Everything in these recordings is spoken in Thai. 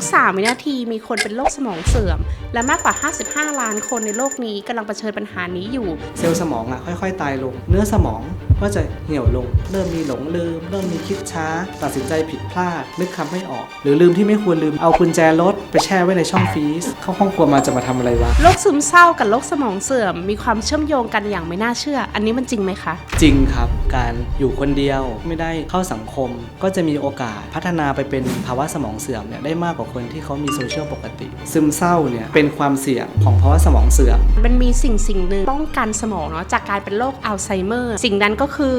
ก3วินาทีมีคนเป็นโรคสมองเสื่อมและมากกว่า55ล้านคนในโลกนี้กำลังเผชิญปัญหานี้อยู่เซลล์สมองค่อยๆตายลงเนื้อสมองก็จะเหี่ยวลงเริ่มมีหลงลืมเริ่มมีคิดช้าตัดสินใจผิดพลาดนึกคำไม่ออกหรือลืมที่ไม่ควรลืมเอากุญแจรถไปแช่ไว้ในช่องฟรีซเข้าห้องครัวมาจะมาทำอะไรวะโรคซึมเศร้ากับโรคสมองเสื่อมมีความเชื่อมโยงกันอย่างไม่น่าเชื่ออันนี้มันจริงไหมคะจริงครับการอยู่คนเดียวไม่ได้เข้าสังคมก็จะมีโอกาสพัฒนาไปเป็นภาวะสมองเสื่อมเนี่ยได้มากกว่าคนที่เขามีโซเชียลปกติซึมเศร้าเนี่ยเป็นความเสี่ยงของภาวะสมองเสื่อมมันมีสิ่งหนึ่งป้องกันสมองเนาะจากการเป็นโรคอัลไซเมอร์สิ่งนั้นก็คือ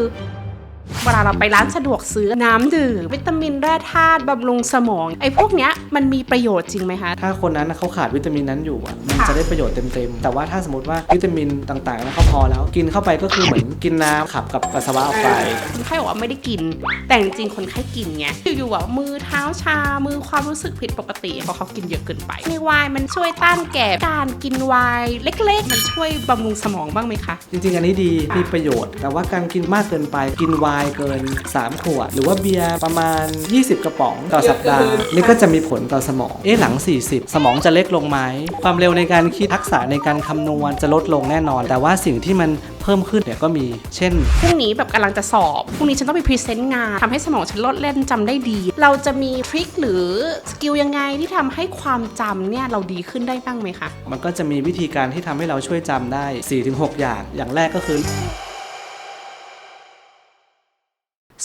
เวลาเราไปร้านสะดวกซื้อน้ำดื่มวิตามินแร่ธาตุบำรุงสมองไอ้พวกเนี้ยมันมีประโยชน์จริงไหมคะถ้าคนนั้นเขาขาดวิตามินนั้นอยู่มันจะได้ประโยชน์เต็มๆแต่ว่าถ้าสมมติว่าวิตามินต่างๆแล้วเขาพอแล้วกินเข้าไปก็คือเหมือนกินน้ำขับกับปัสสาวะออกไปคนไข้บอกว่าไม่ได้กินแต่จริงๆคนไข้กินไงอยู่ๆมือเท้าชามือความรู้สึกผิดปกติเพราะเขากินเยอะเกินไปในไวน์มันช่วยต้านแก่การกินไวน์เล็กๆมันช่วยบำรุงสมองบ้างไหมคะจริงๆอันนี้ดีมีประโยชน์แต่ว่าการกินมากเกินไปกินไวน์เกิน3 ขวดหรือว่าเบียร์ประมาณ20 กระป๋องต่อสัปดาห์นี่ก็จะมีผลต่อสมองหลัง40สมองจะเล็กลงไหมความเร็วในการคิดทักษะในการคำนวณจะลดลงแน่นอนแต่ว่าสิ่งที่มันเพิ่มขึ้นเนี่ยก็มีเช่นพรุ่งนี้แบบกำลังจะสอบพรุ่งนี้ฉันต้องไปพรีเซนต์งานทำให้สมองฉันลดเล่นจำได้ดีเราจะมีทริคหรือสกิลยังไงที่ทำให้ความจำเนี่ยเราดีขึ้นได้บ้างไหมคะมันก็จะมีวิธีการที่ทำให้เราช่วยจำได้ 4-6 อย่างแรกก็คือ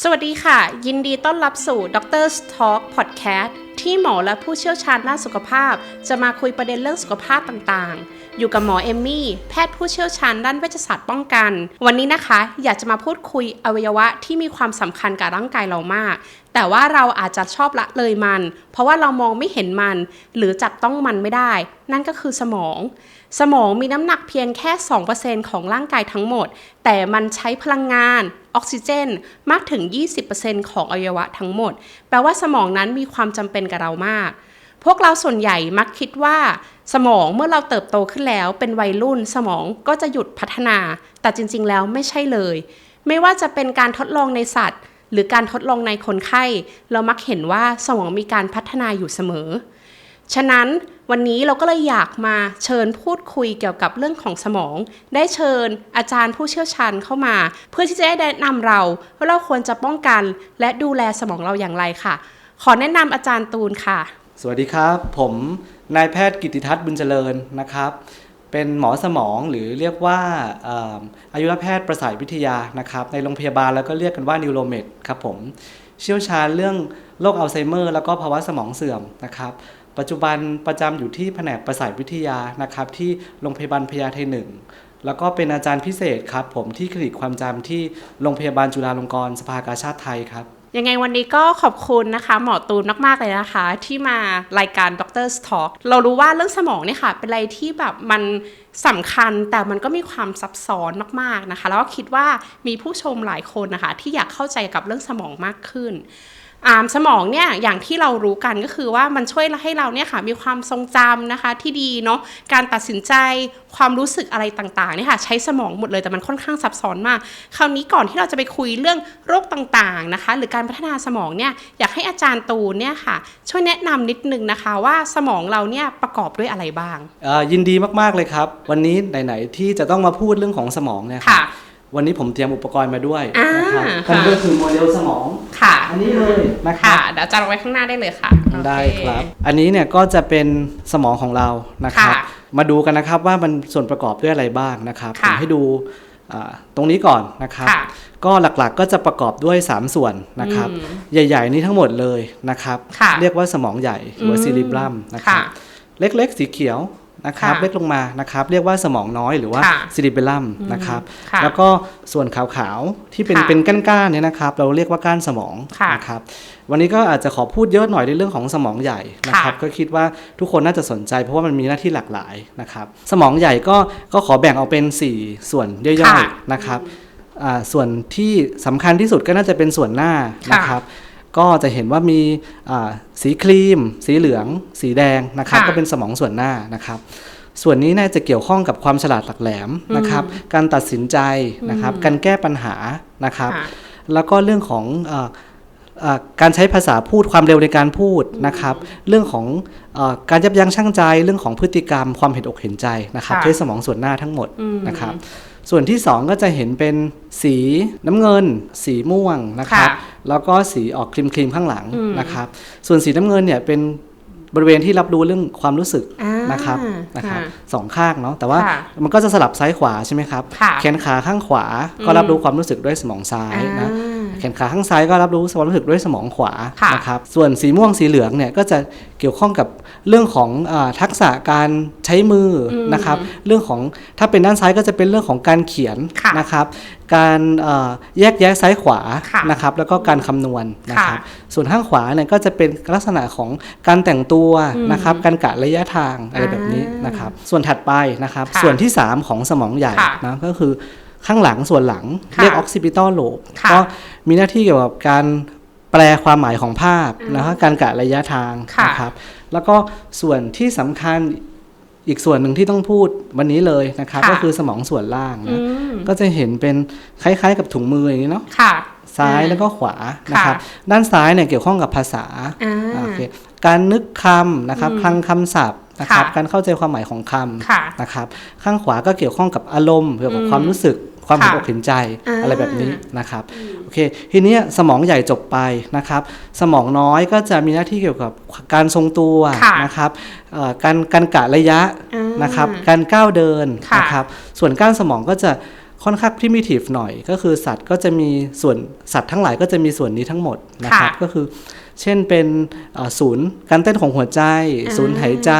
สวัสดีค่ะยินดีต้อนรับสู่ Doctor's Talk Podcast ที่หมอและผู้เชี่ยวชาญด้านสุขภาพจะมาคุยประเด็นเรื่องสุขภาพต่างๆอยู่กับหมอเอมมี่แพทย์ผู้เชี่ยวชาญด้านเวชศาสตร์ป้องกันวันนี้นะคะอยากจะมาพูดคุยอวัยวะที่มีความสำคัญกับร่างกายเรามากแต่ว่าเราอาจจะชอบละเลยมันเพราะว่าเรามองไม่เห็นมันหรือจับต้องมันไม่ได้นั่นก็คือสมองมีน้ำหนักเพียงแค่ 2% ของร่างกายทั้งหมดแต่มันใช้พลังงานออกซิเจนมากถึง 20% ของอวัยวะทั้งหมดแปลว่าสมองนั้นมีความจำเป็นกับเรามากพวกเราส่วนใหญ่มักคิดว่าสมองเมื่อเราเติบโตขึ้นแล้วเป็นวัยรุ่นสมองก็จะหยุดพัฒนาแต่จริงๆแล้วไม่ใช่เลยไม่ว่าจะเป็นการทดลองในสัตว์หรือการทดลองในคนไข้เรามักเห็นว่าสมองมีการพัฒนาอยู่เสมอฉะนั้นวันนี้เราก็เลยอยากมาเชิญพูดคุยเกี่ยวกับเรื่องของสมองได้เชิญอาจารย์ผู้เชี่ยวชาญเข้ามาเพื่อที่จะได้แนะนำเราว่าเราควรจะป้องกันและดูแลสมองเราอย่างไรค่ะขอแนะนำอาจารย์ตูนค่ะสวัสดีครับผมนายแพทย์กิตติทัศน์บุญเจริญนะครับเป็นหมอสมองหรือเรียกว่าอายุรแพทย์ประสาทวิทยานะครับในโรงพยาบาลแล้วก็เรียกกันว่านิวโรเมดครับผมเชี่ยวชาญเรื่องโรคอัลไซเมอร์แล้วก็ภาวะสมองเสื่อมนะครับปัจจุบันประจำอยู่ที่แผนกประสาทวิทยานะครับที่โรงพยาบาลพญาไท1แล้วก็เป็นอาจารย์พิเศษครับผมที่คลินิกความจำที่โรงพยาบาลจุฬาลงกรณ์สภากาชาดไทยครับยังไงวันนี้ก็ขอบคุณนะคะหมอตูนมากๆเลยนะคะที่มารายการ Doctor's Talk เรารู้ว่าเรื่องสมองเนี่ยค่ะเป็นอะไรที่แบบมันสำคัญแต่มันก็มีความซับซ้อนมากๆนะคะแล้วก็คิดว่ามีผู้ชมหลายคนนะคะที่อยากเข้าใจกับเรื่องสมองมากขึ้นสมองเนี่ยอย่างที่เรารู้กันก็คือว่ามันช่วยให้เราเนี่ยค่ะมีความทรงจำนะคะที่ดีเนาะการตัดสินใจความรู้สึกอะไรต่างๆเนี่ยค่ะใช้สมองหมดเลยแต่มันค่อนข้างซับซ้อนมากคราวนี้ก่อนที่เราจะไปคุยเรื่องโรคต่างๆนะคะหรือการพัฒนาสมองเนี่ยอยากให้อาจารย์ตูนเนี่ยค่ะช่วยแนะนำนิดนึงนะคะว่าสมองเราเนี่ยประกอบด้วยอะไรบ้างยินดีมากๆเลยครับวันนี้ไหนๆที่จะต้องมาพูดเรื่องของสมองเนี่ยค่ะวันนี้ผมเตรียมอุปกรณ์มาด้วยนะครับนั่นก็คือโมเดลสมองอันนี้เลยนะครับเดี๋ยวจะเอาไว้ข้างหน้าได้เลยค่ะได้ครับอันนี้เนี่ยก็จะเป็นสมองของเรานะครับมาดูกันนะครับว่ามันส่วนประกอบด้วยอะไรบ้างนะครับผมให้ดูตรงนี้ก่อนนะครับก็หลักๆก็จะประกอบด้วย3ส่วนนะครับใหญ่ๆนี้ทั้งหมดเลยนะครับเรียกว่าสมองใหญ่หรือซีริบรัมนะครับเล็กๆสีเขียวนะครับเล็กลงมานะครับเรียกว่าสมองน้อยหรือว่าซิริเบลลัมนะครับแล้วก็ส่วนขาวๆที่เป็นก้านๆเนี่ยนะครับเราเรียกว่าก้านสมองนะครับวันนี้ก็อาจจะขอพูดเยอะหน่อยในเรื่องของสมองใหญ่นะครับก็คิดว่าทุกคนน่าจะสนใจเพราะว่ามันมีหน้าที่หลากหลายนะครับสมองใหญ่ก็ขอแบ่งเอาเป็น4ส่วนย่อยๆนะครับส่วนที่สำคัญที่สุดก็น่าจะเป็นส่วนหน้านะครับก็จะเห็นว่ามีสีครีมสีเหลืองสีแดงนะครับก็เป็นสมองส่วนหน้านะครับส่วนนี้น่าจะเกี่ยวข้องกับความฉลาดหลักแหลมนะครับการตัดสินใจนะครับการแก้ปัญหานะครับแล้วก็เรื่องของ การใช้ภาษาพูดความเร็วในการพูดนะครับเรื่องของการยับยั้งชั่งใจเรื่องของพฤติกรรมความเห็นอกเห็นใจนะครับใช้สมองส่วนหน้าทั้งหมดนะครับส่วนที่2ก็จะเห็นเป็นสีน้ำเงินสีม่วงนะครับแล้วก็สีออกครีมข้างหลังนะครับส่วนสีน้ำเงินเนี่ยเป็นบริเวณที่รับรู้เรื่องความรู้สึกนะครับสองข้างเนาะแต่ว่ามันก็จะสลับซ้ายขวาใช่ไหมครับแขนขาข้างขวาก็รับรู้ความรู้สึกด้วยสมองซ้ายนะแขนขาข้างซ้ายก็รับรู้ความรู้สึกด้วยสมองขวานะครับส่วนสีม่วงสีเหลืองเนี่ยก็จะเกี่ยวข้องกับเรื่องของทักษะการใช้มือนะครับเรื่องของถ้าเป็นด้านซ้ายก็จะเป็นเรื่องของการเขียนนะครับการแยกแยะซ้ายขวานะครับแล้วก็การคำนวณนะครับส่วนข้างขวาเนี่ยก็จะเป็นลักษณะของการแต่งตัวนะครับการกะระยะทางอะไรแบบนี้นะครับส่วนถัดไปนะครับส่วนที่3ของสมองใหญ่นะก็คือข้างหลังส่วนหลังเรียก occipital lobe ก็มีหน้าที่เกี่ยวกับการแปลความหมายของภาพนะครับการกะระยะทางนะครับแล้วก็ส่วนที่สำคัญอีกส่วนหนึ่งที่ต้องพูดวันนี้เลยนะครับก็คือสมองส่วนล่างนะก็จะเห็นเป็นคล้ายๆกับถุงมืออย่างนี้เนาะซ้ายแล้วก็ขวานะครับด้านซ้ายเนี่ยเกี่ยวข้องกับภาษาการนึกคำนะครับคลังคำศัพท์นะครับการเข้าใจความหมายของคำนะครับข้างขวาก็เกี่ยวข้องกับอารมณ์เกี่ยวกับความรู้สึกความเห็นอกเห็นใจอะไรแบบนี้นะครับโอเคทีนี้สมองใหญ่จบไปนะครับสมองน้อยก็จะมีหน้าที่เกี่ยวกับการทรงตัวนะครับการกะระยะนะครับการก้าวเดินนะครับส่วนก้านสมองก็จะค่อนข้าง primitive หน่อยก็คือสัตว์ก็จะมีส่วนสัตว์ทั้งหลายก็จะมีส่วนนี้ทั้งหมดนะครับก็คือเช่นเป็นศูนย์การเต้นของหัวใจศูนย์หายใจ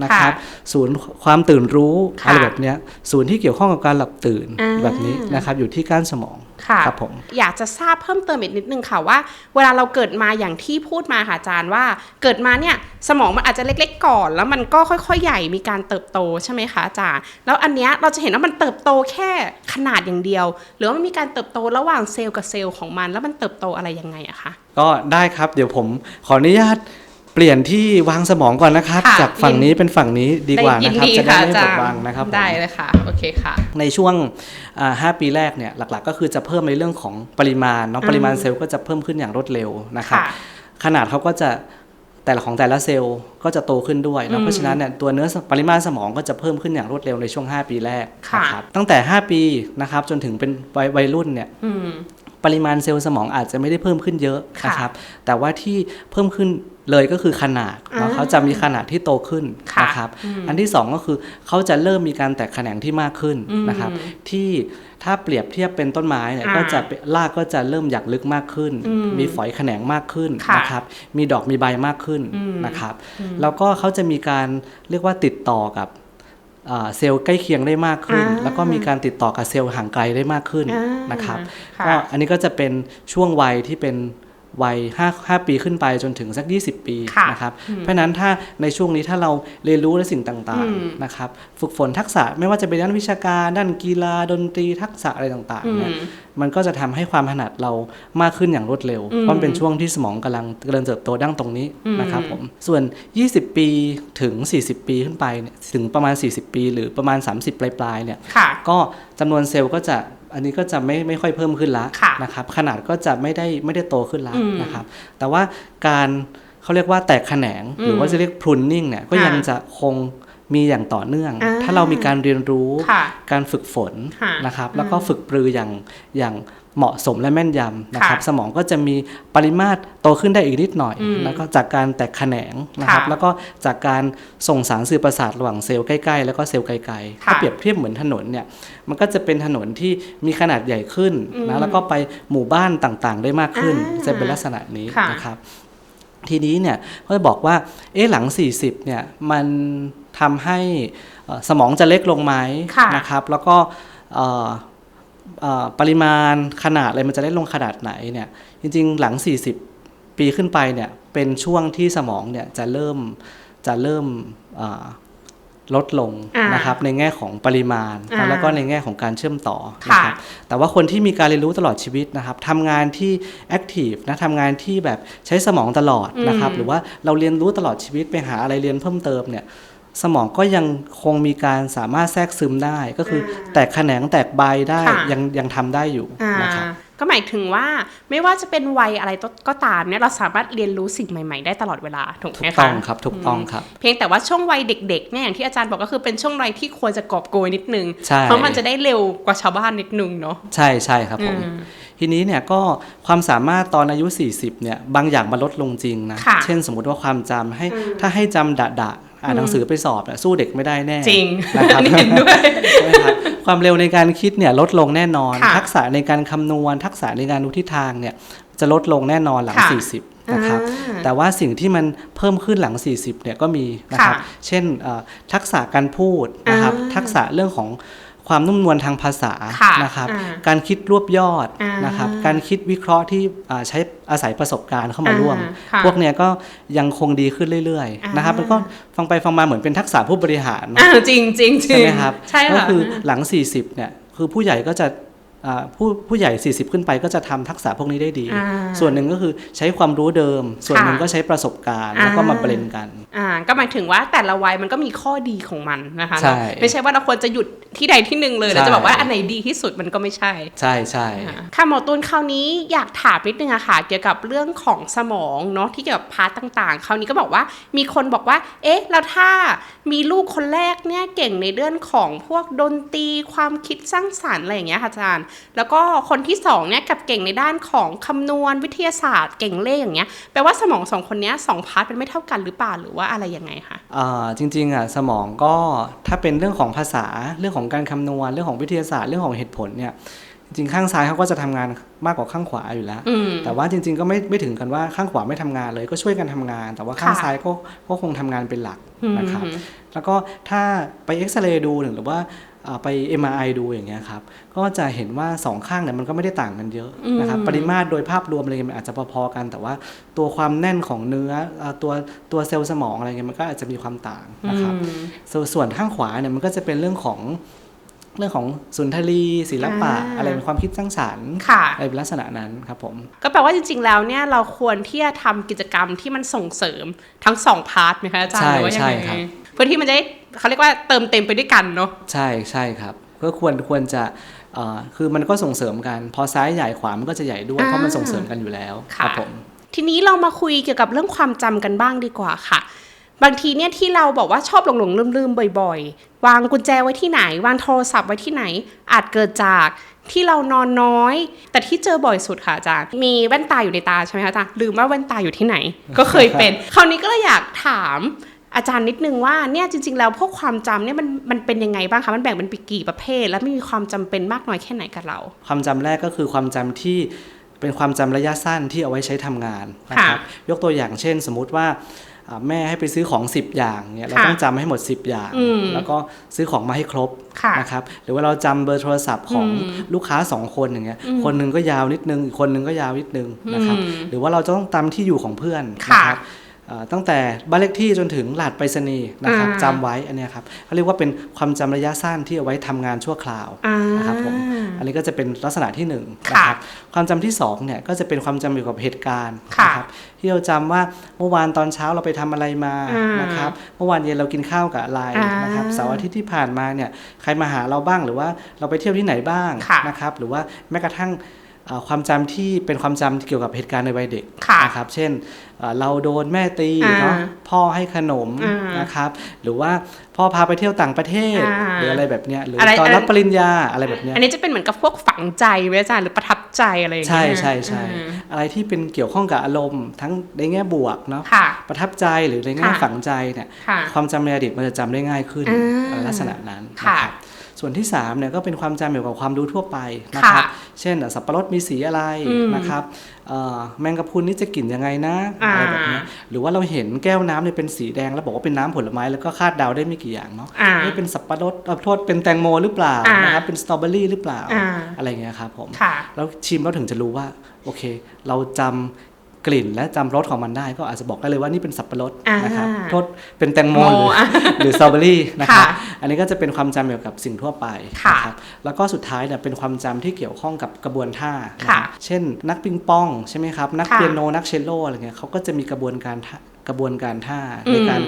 นะครับศูนย์ความตื่นรู้อะไรแบบนี้ศูนย์ที่เกี่ยวข้องกับการหลับตื่นแบบนี้นะครับอยู่ที่ก้านสมองครับผมอยากจะทราบเพิ่มเติมอีกนิดนึงค่ะว่าเวลาเราเกิดมาอย่างที่พูดมาค่ะอาจารย์ว่าเกิดมาเนี่ยสมองมันอาจจะเล็กๆก่อนแล้วมันก็ค่อยๆใหญ่มีการเติบโตใช่ไหมคะอาจารย์แล้วอันเนี้ยเราจะเห็นว่ามันเติบโตแค่ขนาดอย่างเดียวหรือว่ามันมีการเติบโตระหว่างเซลล์กับเซลล์ของมันแล้วมันเติบโตอะไรยังไงอะคะก็ได้ครับเดี๋ยวผมขออนุญาตเปลี่ยนที่วางสมองก่อนนะครับจากฝั่งนี้เป็นฝั่งนี้ดีกว่านะครับจะได้ไม่บดบังนะครับได้เลยค่ะโอเคค่ะในช่วง5 ปีแรกเนี่ยหลักๆก็คือจะเพิ่มในเรื่องของปริมาณเนาะปริมาณเซลล์ก็จะเพิ่มขึ้นอย่างรวดเร็วนะครับขนาดเขาก็จะแต่ละเซลล์ก็จะโตขึ้นด้วยนะเพราะฉะนั้นเนี่ยตัวเนื้อปริมาณสมองก็จะเพิ่มขึ้นอย่างรวดเร็วในช่วง5 ปีแรกนะครับตั้งแต่5 ปีนะครับจนถึงเป็นวัยรุ่นเนี่ยปริมาณเซลล์สมองอาจจะไม่ได้เพิ่มขึ้นเยอะนะครับแต่ว่าที่เพิ่มขึ้นเลยก็คือขนาดเขาจะมีขนาดที่โตขึ้นนะครับอันที่2ก็คือเขาจะเริ่มมีการแตกแขนงที่มากขึ้นนะครับที่ถ้าเปรียบเทียบเป็นต้นไม้เนี่ยก็จะรากก็จะเริ่มหยักลึกมากขึ้นมีฝอยแขนงมากขึ้นนะครับมีดอกมีใบมากขึ้นนะครับแล้วก็เขาจะมีการเรียกว่าติดต่อกับเซลล์ใกล้เคียงได้มากขึ้นแล้วก็มีการติดต่อกับเซลล์ห่างไกลได้มากขึ้นนะครับก็อันนี้ก็จะเป็นช่วงวัยที่เป็นวัย5 ปีขึ้นไปจนถึงสัก20 ปีนะครับเพราะนั้นถ้าในช่วงนี้ถ้าเราเรียนรู้ในสิ่งต่างๆนะครับฝึกฝนทักษะไม่ว่าจะเป็นด้านวิชาการด้านกีฬาดนตรีทักษะอะไรต่างๆเนี่ยมันก็จะทำให้ความถนัดเรามากขึ้นอย่างรวดเร็วเพราะเป็นช่วงที่สมองกำลังเติบโตดั้งตรงนี้นะครับผมส่วน20 ปีถึง40 ปีขึ้นไปถึงประมาณ40 ปีหรือประมาณ30ปลายๆเนี่ยก็จำนวนเซลล์ก็จะอันนี้ก็จะไม่ค่อยเพิ่มขึ้นละนะครับขนาดก็จะไม่ได้โตขึ้นละนะครับแต่ว่าการเขาเรียกว่าแตกแขนงหรือว่าจะเรียก pruning เนี่ยก็ยังจะคงมีอย่างต่อเนื่องถ้าเรามีการเรียนรู้การฝึกฝนนะครับแล้วก็ฝึกปรืออย่างเหมาะสมและแม่นยำนะครับสมองก็จะมีปริมาตรโตขึ้นได้อีกนิดหน่อยแล้วก็จากการแตกแขนงนะครับแล้วก็จากการส่งสารสื่อประสาทระหว่างเซลล์ใกล้ๆแล้วก็เซลล์ไกลๆถ้าเปรียบเทียบเหมือนถนนเนี่ยมันก็จะเป็นถนนที่มีขนาดใหญ่ขึ้นนะแล้วก็ไปหมู่บ้านต่างๆได้มากขึ้นจะเป็นลักษณะนี้นะครับทีนี้เนี่ยก็จะบอกว่าหลัง40เนี่ยมันทำให้สมองจะเล็กลงไหมนะครับแล้วก็ปริมาณขนาดอะไรมันจะได้ลงขนาดไหนเนี่ยจริงๆหลัง40 ปีขึ้นไปเนี่ยเป็นช่วงที่สมองเนี่ยจะเริ่มลดลงนะครับในแง่ของปริมาณแล้วก็ในแง่ของการเชื่อมต่อนะครับแต่ว่าคนที่มีการเรียนรู้ตลอดชีวิตนะครับทำงานที่แอคทีฟนะทำงานที่แบบใช้สมองตลอดนะครับหรือว่าเราเรียนรู้ตลอดชีวิตไปหาอะไรเรียนเพิ่มเติมเนี่ยสมองก็ยังคงมีการสามารถแทรกซึมได้ก็คือแตกแขนงแตกใบได้ยังทำได้อยู่นะครับ ก็หมายถึงว่าไม่ว่าจะเป็นวัยอะไรก็ตามเนี่ยเราสามารถเรียนรู้สิ่งใหม่ๆได้ตลอดเวลาถูกไหมคะถูกต้องครับถูกต้องครับเพียงแต่ว่าช่วงวัยเด็กๆเนี่ยอย่างที่อาจารย์บอกก็คือเป็นช่วงวัยที่ควรจะกอบโกยนิดนึงเพราะมันจะได้เร็วกว่าชาวบ้านนิดนึงเนาะใช่ใช่ครับผมทีนี้เนี่ยก็ความสามารถตอนอายุ40เนี่ยบางอย่างมันลดลงจริงนะเช่นสมมติว่าความจำถ้าให้จำดะอ่านหนังสือไปสอบสู้เด็กไม่ได้แน่จริงนะครับเห็นด้วยความเร็วในการคิดเนี่ยลดลงแน่นอนทักษะในการคำนวณทักษะในการดูทิศทางเนี่ยจะลดลงแน่นอนหลัง40นะครับแต่ว่าสิ่งที่มันเพิ่มขึ้นหลัง40เนี่ยก็มีนะครับเช่นทักษะการพูดนะครับทักษะเรื่องของความนุ่มนวลทางภาษานะครับการคิดรวบยอดนะครับการคิดวิเคราะห์ที่ใช้อาศัยประสบการณ์เข้ามาร่วมพวกเนี้ยก็ยังคงดีขึ้นเรื่อยๆนะครับมันก็ฟังไปฟังมาเหมือนเป็นทักษะผู้บริหารจริงจริงใช่ไหมครับก็คือหลัง40เนี่ยคือผู้ใหญ่ก็จะผู้ใหญ่40ขึ้นไปก็จะทำทักษะพวกนี้ได้ดีส่วนหนึ่งก็คือใช้ความรู้เดิมส่วนหนึ่งก็ใช้ประสบการณ์แล้วก็มาเบลนกันก็หมายถึงว่าแต่ละวัยมันก็มีข้อดีของมันนะคะไม่ใช่ว่าเราควรจะหยุดที่ใดที่หนึ่งเลยแล้วจะบอกว่าอันไหนดีที่สุดมันก็ไม่ใช่ใช่ใช่ค่ะหมอตูนคราวนี้อยากถามนิดนึงอะค่ะเกี่ยวกับเรื่องของสมองเนาะที่เกี่ยวกับพาร์ทต่างๆคราวนี้ก็บอกว่ามีคนบอกว่าเอ๊ะแล้วถ้ามีลูกคนแรกเนี่ยเก่งในเรื่องของพวกดนตรีความคิดสร้างสรรค์อะไรอย่างเงี้ยค่ะอาจารย์แล้วก็คนที่2เนี่ยกับเก่งในด้านของคำนวณวิทยาศาสตร์เก่งเลขอย่างเงี้ยแปลว่าสมอง2คนเนี้ย2พาร์ทเป็นไม่เท่ากันหรือเปล่าหรือว่าอะไรยังไงคะจริงๆอ่ะสมองก็ถ้าเป็นเรื่องของภาษาเรื่องของการคำนวณเรื่องของวิทยาศาสตร์เรื่องของเหตุผลเนี่ยจริงข้างซ้ายเขาก็จะทำงานมากกว่าข้างขวาอยู่แล้วแต่ว่าจริงๆก็ไม่ถึงกันว่าข้างขวาไม่ทำงานเลยก็ช่วยกันทำงานแต่ว่าข้างซ้ายก็คงทำงานเป็นหลักนะครับแล้วก็ถ้าไปเอ็กซเรย์ดูหรือว่าไป MRI ดูอย่างเงี้ยครับก็จะเห็นว่า2ข้างเนี่ยมันก็ไม่ได้ต่างกันเยอะนะครับปริมาตรโดยภาพรวมอะไรมันอาจจะพอๆกันแต่ว่าตัวความแน่นของเนื้อตัวเซลล์สมองอะไรเงี้ยมันก็อาจจะมีความต่างนะครับส่วนข้างขวาเนี่ยมันก็จะเป็นเรื่องของสุนทรีศิลปะอะไรเป็นความคิดสร้างสรรค์อะไรเป็นลักษณะนั้นครับผมก็แปลว่าจริงๆแล้วเนี่ยเราควรที่จะทำกิจกรรมที่มันส่งเสริมทั้ง2พาร์ทไหมคะอาจารย์หรือว่ายังไงเพื่อที่มันจะได้เขาเรียกว่าเติมเต็มไปด้วยกันเนาะใช่ครับก็ควรจะคือมันก็ส่งเสริมกันพอซ้ายใหญ่ขวามันก็จะใหญ่ด้วยเพราะมันส่งเสริมกันอยู่แล้วครับผมทีนี้เรามาคุยเกี่ยวกับเรื่องความจำกันบ้างดีกว่าค่ะบางทีเนี่ยที่เราบอกว่าชอบหลงลืมบ่อยๆวางกุญแจไว้ที่ไหนวางโทรศัพท์ไว้ที่ไหนอาจเกิดจากที่เรานอนน้อยแต่ที่เจอบ่อยสุดค่ะอาจารย์มีแว่นตาอยู่ในตาใช่ไหมคะอาจารย์ลืมว่าแว่นตาอยู่ที่ไหนก็เคยเป็น คราวนี้ก็เลยอยากถามอาจารย์นิดนึงว่าเนี่ยจริงๆแล้วพวกความจำเนี่ยมันเป็นยังไงบ้างคะมันแบ่งเป็นกี่ประเภทและมีความจำเป็นมากน้อยแค่ไหนกับเราความจำแรกก็คือความจำที่เป็นความจำระยะสั้นที่เอาไว้ใช้ทำงานนะครับยกตัวอย่างเช่นสมมุติว่าแม่ให้ไปซื้อของ10อย่างเนี่ยเราต้องจำให้หมด10อย่างแล้วก็ซื้อของมาให้ครบนะครับหรือว่าเราจำเบอร์โทรศัพท์ของลูกค้า2คนอย่างเงี้ยคนนึงก็ยาวนิดนึงอีกคนนึงก็ยาวนิดนึงนะครับหรือว่าเราจะต้องจำที่อยู่ของเพื่อนนะครับตั้งแต่บ้านเลขที่จนถึงรหัสไปรษณีย์นะครับจำไว้อันนี้ครับเขาเรียกว่าเป็นความจำระยะสั้นที่เอาไว้ทำงานชั่วคราวนะครับผมอันนี้ก็จะเป็นลักษณะที่1นะครับความจำที่2เนี่ยก็จะเป็นความจำเกี่ยวกับเหตุการณ์นะครับที่เราจำว่าเมื่อวานตอนเช้าเราไปทำอะไรมานะครับเมื่อวานเย็นเรากินข้าวกับอะไรนะครับเสาร์อาทิตย์ที่ผ่านมาเนี่ยใครมาหาเราบ้างหรือว่าเราไปเที่ยวที่ไหนบ้างนะครับหรือว่าแม้กระทั่งความจำที่เป็นความจำเกี่ยวกับเหตุการณ์ในวัยเด็กนะครับเช่นเราโดนแม่ตีเนาะพ่อให้ขนมนะครับหรือว่าพ่อพาไปเที่ยวต่างประเทศหรืออะไรแบบเนี้ยหรือตอนรับปริญญาอะไรแบบเนี้ยอันนี้จะเป็นเหมือนกับพวกฝังใจไหมอาจารย์หรือประทับใจอะไรอย่างเงี้ยใช่อะไรที่เป็นเกี่ยวข้องกับอารมณ์ทั้งในแง่บวกเนาะประทับใจหรือในแง่ฝังใจเนี่ยความจำในอดีตมันจะจำได้ง่ายขึ้นลักษณะนั้นนะครับส่วนที่3เนี่ยก็เป็นความจำเกี่ยวกับความรู้ทั่วไปนะครับเช่นสับปะรดมีสีอะไรนะครับแมงกะพรุนนี่จะกลิ่นยังไงนะอะไรแบบนี้หรือว่าเราเห็นแก้วน้ำเนี่ยเป็นสีแดงแล้วบอกว่าเป็นน้ำผลไม้แล้วก็คาดเดาได้ไม่กี่อย่างเนาะนี่เป็นสับปะรดโทษเป็นแตงโมหรือเปล่านะครับเป็นสตรอเบอรี่หรือเปล่าอะไรเงี้ยครับผมแล้วชิมแล้วถึงจะรู้ว่าโอเคเราจำกลิ่นและจำรสของมันได้ก็อาจจะบอกได้เลยว่านี่เป็นสับปะรดนะครับโทษเป็นแตงโมหรือสตรอเบอรี่นะครับอันนี้ก็จะเป็นความจำเกี่ยวกับสิ่งทั่วไปนะครับแล้วก็สุดท้ายเนี่ยเป็นความจำที่เกี่ยวข้องกับกระบวนท่าเช่นนักปิงปองใช่ไหมครับนักเปียโนนักเชลโลอะไรเงี้ยเขาก็จะมีกระบวนการท่าในการ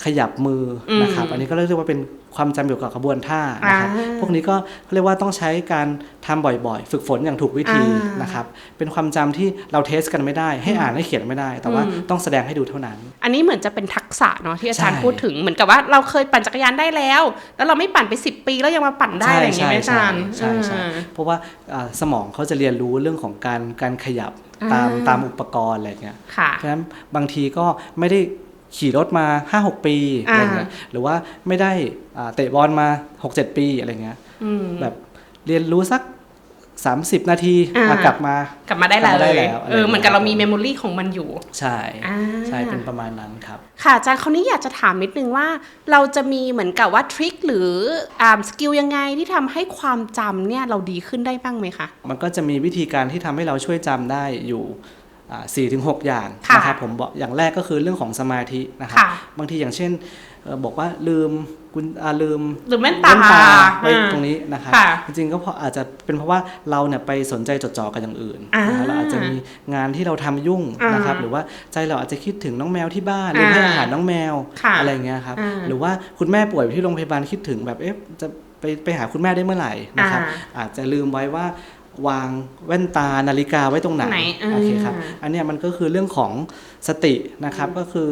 ขยับมือนะครับอันนี้ก็เรียกว่าเป็นความจำเกี่ยวกับกระบวนท่านะครับพวกนี้ก็เรียกว่าต้องใช้การทำบ่อยๆฝึกฝนอย่างถูกวิธีนะครับเป็นความจำที่เราเทสกันไม่ได้ให้อ่านให้เขียนไม่ได้แต่ว่าต้องแสดงให้ดูเท่านั้นอันนี้เหมือนจะเป็นทักษะเนาะที่อาจารย์พูดถึงเหมือนกับว่าเราเคยปั่นจักรยานได้แล้วเราไม่ปั่นไป10 ปีแล้วยังมาปั่นได้อะไรอย่างเงี้ยอาจารย์ใช่เพราะว่าสมองเขาจะเรียนรู้เรื่องของการขยับตามอุปกรณ์อะไรเงี้ยเพราะฉะนั้นบางทีก็ไม่ได้ขี่รถมา 5-6 ปีอะไรเงี้ยหรือว่าไม่ได้เตะบอลมา 6-7 ปีอะไรเงี้ยแบบเรียนรู้สัก30 นาทีกลับมาได้แล้วเหมือนกับเรามีเมมโมรี่ของมันอยู่ใช่เป็นประมาณนั้นครับค่ะอาจารย์คราวนี้อยากจะถามนิดนึงว่าเราจะมีเหมือนกับว่าทริคหรือสกิลยังไงที่ทำให้ความจำเนี่ยเราดีขึ้นได้บ้างไหมคะมันก็จะมีวิธีการที่ทำให้เราช่วยจำได้อยู่4-6 อย่างนะครับผมบอกอย่างแรกก็คือเรื่องของสมาธินะครับบางทีอย่างเช่นบอกว่าลืมแว่นตาไว้ตรงนี้นะครับจริงๆก็อาจจะเป็นเพราะว่าเราเนี่ยไปสนใจจดจ่อกับอย่างอื่นเราอาจจะมีงานที่เราทำยุ่งนะครับหรือว่าใจเราอาจจะคิดถึงน้องแมวที่บ้านหรือให้อาหารน้องแมวอะไรเงี้ยครับหรือว่าคุณแม่ป่วยที่โรงพยาบาลคิดถึงแบบจะไปหาคุณแม่ได้เมื่อไหร่นะครับอาจจะลืมไว้ว่าวางแว่นตานาฬิกาไว้ตรงไหนโอเคครับอันนี้มันก็คือเรื่องของสตินะครับก็คือ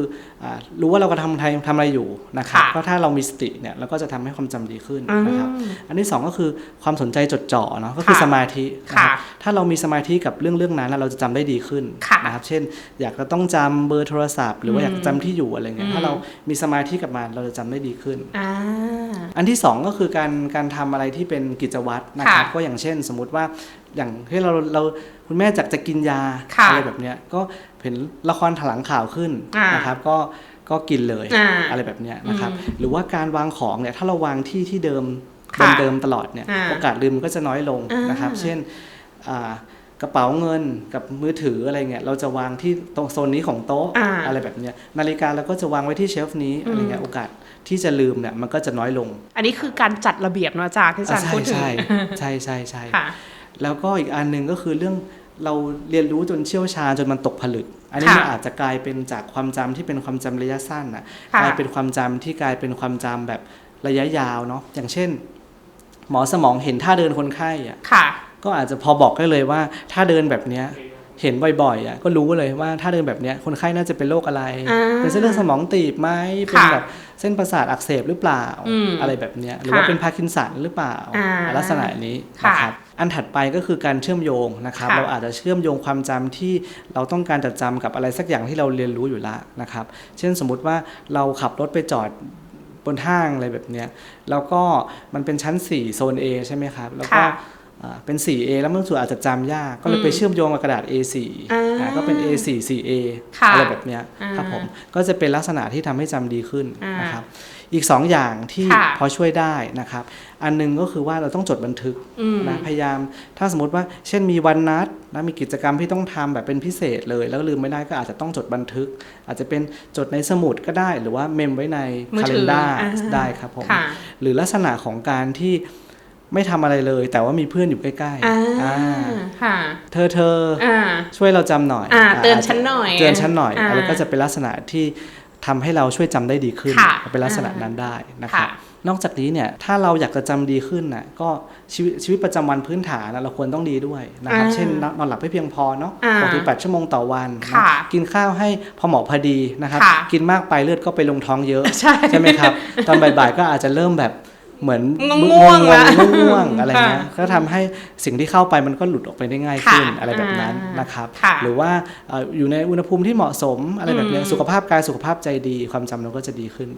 รู้ว่าเรากำลังทำอะไรอยู่นะครับก็ถ้าเรามีสติเนี่ยเราก็จะทำให้ความจำดีขึ้นนะครับอันที่2ก็คือความสนใจจดจ่อเนาะก็คือสมาธินะครับถ้าเรามีสมาธิกับเรื่องนั้นเราจะจำได้ดีขึ้นนะครับเช่นอยากจะต้องจำเบอร์โทรศัพท์หรือว่าอยากจำที่อยู่อะไรเงี้ยถ้าเรามีสมาธิกับมันเราจะจำได้ดีขึ้นอันที่2ก็คือการทำอะไรที่เป็นกิจวัตรนะครับก็อย่างเช่นสมมุติว่าอย่างที่เราคุณแม่จะกินยาอะไรแบบเนี้ยก็เห็นละครถลังข่าวขึ้นนะครับก็กินเลยอะไรแบบเนี้ยนะครับหรือว่าการวางของเนี่ยถ้าเราวางที่เดิมตลอดเนี่ยโอกาสลืมก็จะน้อยลงนะครับเช่นกระเป๋าเงินกับมือถืออะไรเงี้ยเราจะวางที่ตรงโซนนี้ของโต๊ะอะไรแบบเนี้ยนาฬิกาเราก็จะวางไว้ที่เชลฟ์นี้อะไรเงี้ยโอกาสที่จะลืมเนี่ยมันก็จะน้อยลงอันนี้คือการจัดระเบียบนะอาจารย์ที่อาจารย์พูดถึงใช่แล้วก็อีกอันนึงก็คือเรื่องเราเรียนรู้จนเชี่ยวชาญจนมันตกผลึกอันนี้มันอาจจะกลายเป็นจากความจำที่เป็นความจำระยะสั้นนะกลายเป็นความจำที่กลายเป็นความจำแบบระยะยาวเนาะอย่างเช่นหมอสมองเห็นท่าเดินคนไข้อ่ะก็อาจจะพอบอกได้เลยว่าถ้าเดินแบบเนี้ยเห็นบ่อยๆอ่ะก็รู้เลยว่าถ้าเดินแบบเนี้ยคนไข้น่าจะเป็นโรคอะไรเป็นเส้นเลือดสมองตีบไหมเป็นแบบเส้นประสาทอักเสบหรือเปล่าอะไรแบบเนี้ยหรือว่าเป็นพาร์กินสันหรือเปล่าลักษณะนี้นะครับอันถัดไปก็คือการเชื่อมโยงนะครับเราอาจจะเชื่อมโยงความจำที่เราต้องการจะจำกับอะไรสักอย่างที่เราเรียนรู้อยู่แล้วนะครับเช่นสมมุติว่าเราขับรถไปจอดบนห้างอะไรแบบเนี้ยแล้วก็มันเป็นชั้น4โซน A ใช่ไหมครับแล้วก็เป็น 4A แล้วบางส่วนอาจจะจำยากก็เลยไปเชื่อมโยงกับกระดาษ A4 ก็เป็น A4 4A อะไรแบบเนี้ยครับผมก็จะเป็นลักษณะที่ทำให้จำดีขึ้นนะครับอีก2อย่างที่พอช่วยได้นะครับอันนึงก็คือว่าเราต้องจดบันทึกนะพยายามถ้าสมมติว่าเช่นมีวันนัดนะมีกิจกรรมที่ต้องทำแบบเป็นพิเศษเลยแล้วลืมไม่ได้ก็อาจจะต้องจดบันทึกอาจจะเป็นจดในสมุดก็ได้หรือว่าเมมไว้ใน calendar ได้ครับผมหรือลักษณะของการที่ไม่ทำอะไรเลยแต่ว่ามีเพื่อนอยู่ใกล้ๆเธอช่วยเราจำหน่อยเตือนฉันหน่อยอะไรก็จะเป็นลักษณะที่ทำให้เราช่วยจำได้ดีขึ้นเป็นลักษณะนั้นได้นะครับนอกจากนี้เนี่ยถ้าเราอยากจะจำดีขึ้นน่ะก็ชีวิตประจำวันพื้นฐานเราควรต้องดีด้วยนะครับเช่นนอนหลับให้เพียงพอเนาะ6-8 ชั่วโมงต่อวันกินข้าวให้พอเหมาะพอดีนะครับกินมากไปเลือดก็ไปลงท้องเยอะใช่ไหมครับตอนบ่ายๆก็อาจจะเริ่มแบบเหมือนง่วงอะไรเงี้ยก็ทำให้สิ่งที่เข้าไปมันก็หลุดออกไปได้ง่ายขึ้นอะไรแบบนั้นนะครับหรือว่าอยู่ในอุณหภูมิที่เหมาะสมอะไรแบบนี้สุขภาพกายสุขภาพใจดีความจำเราก็จะดีขึ้น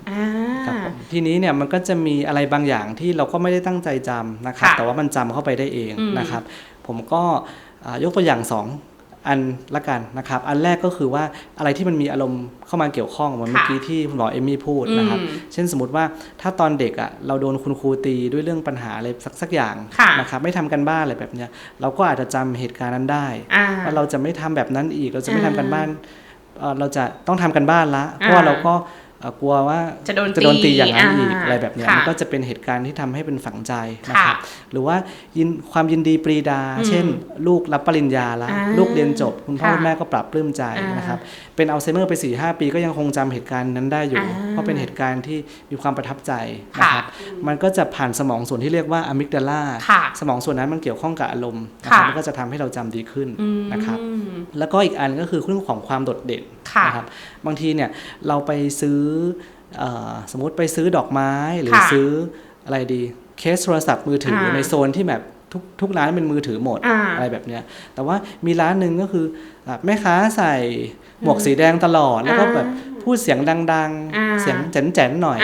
ครับผมทีนี้เนี่ยมันก็จะมีอะไรบางอย่างที่เราก็ไม่ได้ตั้งใจจำนะครับแต่ว่ามันจำเข้าไปได้เองนะครับผมก็ยกตัวอย่าง2อันละกันนะครับอันแรกก็คือว่าอะไรที่มันมีอารมณ์เข้ามาเกี่ยวข้องเหมือนเมื่อกี้ที่คุณหมอเอมมี่พูดนะครับเช่นสมมติว่าถ้าตอนเด็กอ่ะเราโดนคุณครูตีด้วยเรื่องปัญหาอะไรสักอย่างนะครับไม่ทำกันบ้านอะไรแบบเนี้ยเราก็อาจจะจำเหตุการณ์นั้นได้ว่าเราจะไม่ทำแบบนั้นอีกเราจะไม่ทำกันบ้านเราจะต้องทำกันบ้านละเพราะว่าเราก็ กลัวว่าจะโดนตีอย่างนั้นอีกอะไรแบบนี้มันก็จะเป็นเหตุการณ์ที่ทำให้เป็นฝังใจนะครับหรือว่าความยินดีปรีดาเช่นลูกรับปริญญาแล้วลูกเรียนจบคุณพ่อคุณแม่ก็ปรับปลื้มใจนะครับเป็นอัลไซเมอร์ไป 4-5 ปีก็ยังคงจำเหตุการณ์นั้นได้อยู่เพราะเป็นเหตุการณ์ที่มีความประทับใจนะครับมันก็จะผ่านสมองส่วนที่เรียกว่าอะมิกดาลาสมองส่วนนั้นมันเกี่ยวข้องกับอารมณ์นะครับมันก็จะทำให้เราจำดีขึ้นนะครับแล้วก็อีกอันก็คือเรื่องของความโดดเด่นนะครับบางทีเนี่ยเราไปซื้อสมมติไปซื้อดอกไม้หรือซื้ออะไรดีเคสโทรศัพท์มือถือในโซนที่แบบทุกร้านเป็นมือถือหมดอะไรแบบเนี้ยแต่ว่ามีร้านหนึ่งก็คือแม่ค้าใส่หมวกสีแดงตลอดแล้วก็แบบพูดเสียงดังๆเสียงแจ๋นๆหน่อย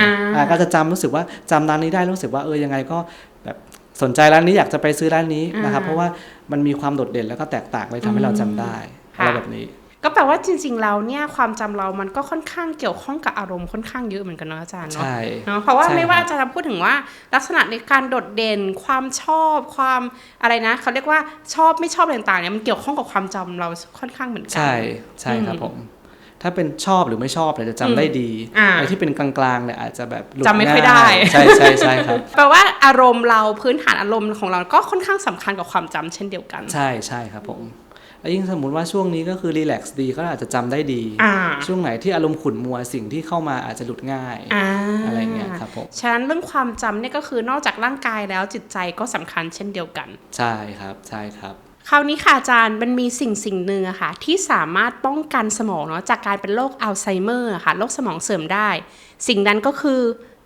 ก็จะรู้สึกว่าจำร้านนี้ได้รู้สึกว่ายังไงก็แบบสนใจร้านนี้อยากจะไปซื้อร้านนี้นะครับเพราะว่ามันมีความโดดเด่นแล้วก็แตกต่างเลยทำให้เราจำได้อะไรแบบนี้ก็แปลว่าจริงๆแล้วเนี่ยความจำเรามันก็ค่อนข้างเกี่ยวข้องกับอารมณ์ค่อนข้างเยอะเหมือนกันเนาะอาจารย์เนาะเนาะเพราะว่าไม่ว่าอาจารย์พูดถึงว่าลักษณะในการโดดเด่นความชอบความอะไรนะเขาเรียกว่าชอบไม่ชอบต่างๆเนี่ยมันเกี่ยวข้องกับความจำเราค่อนข้างเหมือนกันใช่ครับผมถ้าเป็นชอบหรือไม่ชอบเนี่ยจะจำได้ดีไอ้ที่เป็นกลางๆเนี่ยอาจจะแบบจำไม่ค่อยได้ใช่ครับแปลว่าอารมณ์เราพื้นฐานอารมณ์ของเราก็ค่อนข้างสำคัญกับความจำเช่นเดียวกันใช่ครับผมแล้วยิ่งสมมุติว่าช่วงนี้ก็คือรีแลกซ์ดีก็อาจจะจำได้ดีช่วงไหนที่อารมณ์ขุ่นมัวสิ่งที่เข้ามาอาจจะหลุดง่ายอะไรเงี้ยครับผมฉะนั้นเรื่องความจำเนี่ยก็คือนอกจากร่างกายแล้วจิตใจก็สำคัญเช่นเดียวกันใช่ครับคราวนี้ค่ะอาจารย์มันมีสิ่งหนึ่งอะค่ะที่สามารถป้องกันสมองเนาะจากการเป็นโรคอัลไซเมอร์ค่ะโรคสมองเสื่อมได้สิ่งนั้นก็คือ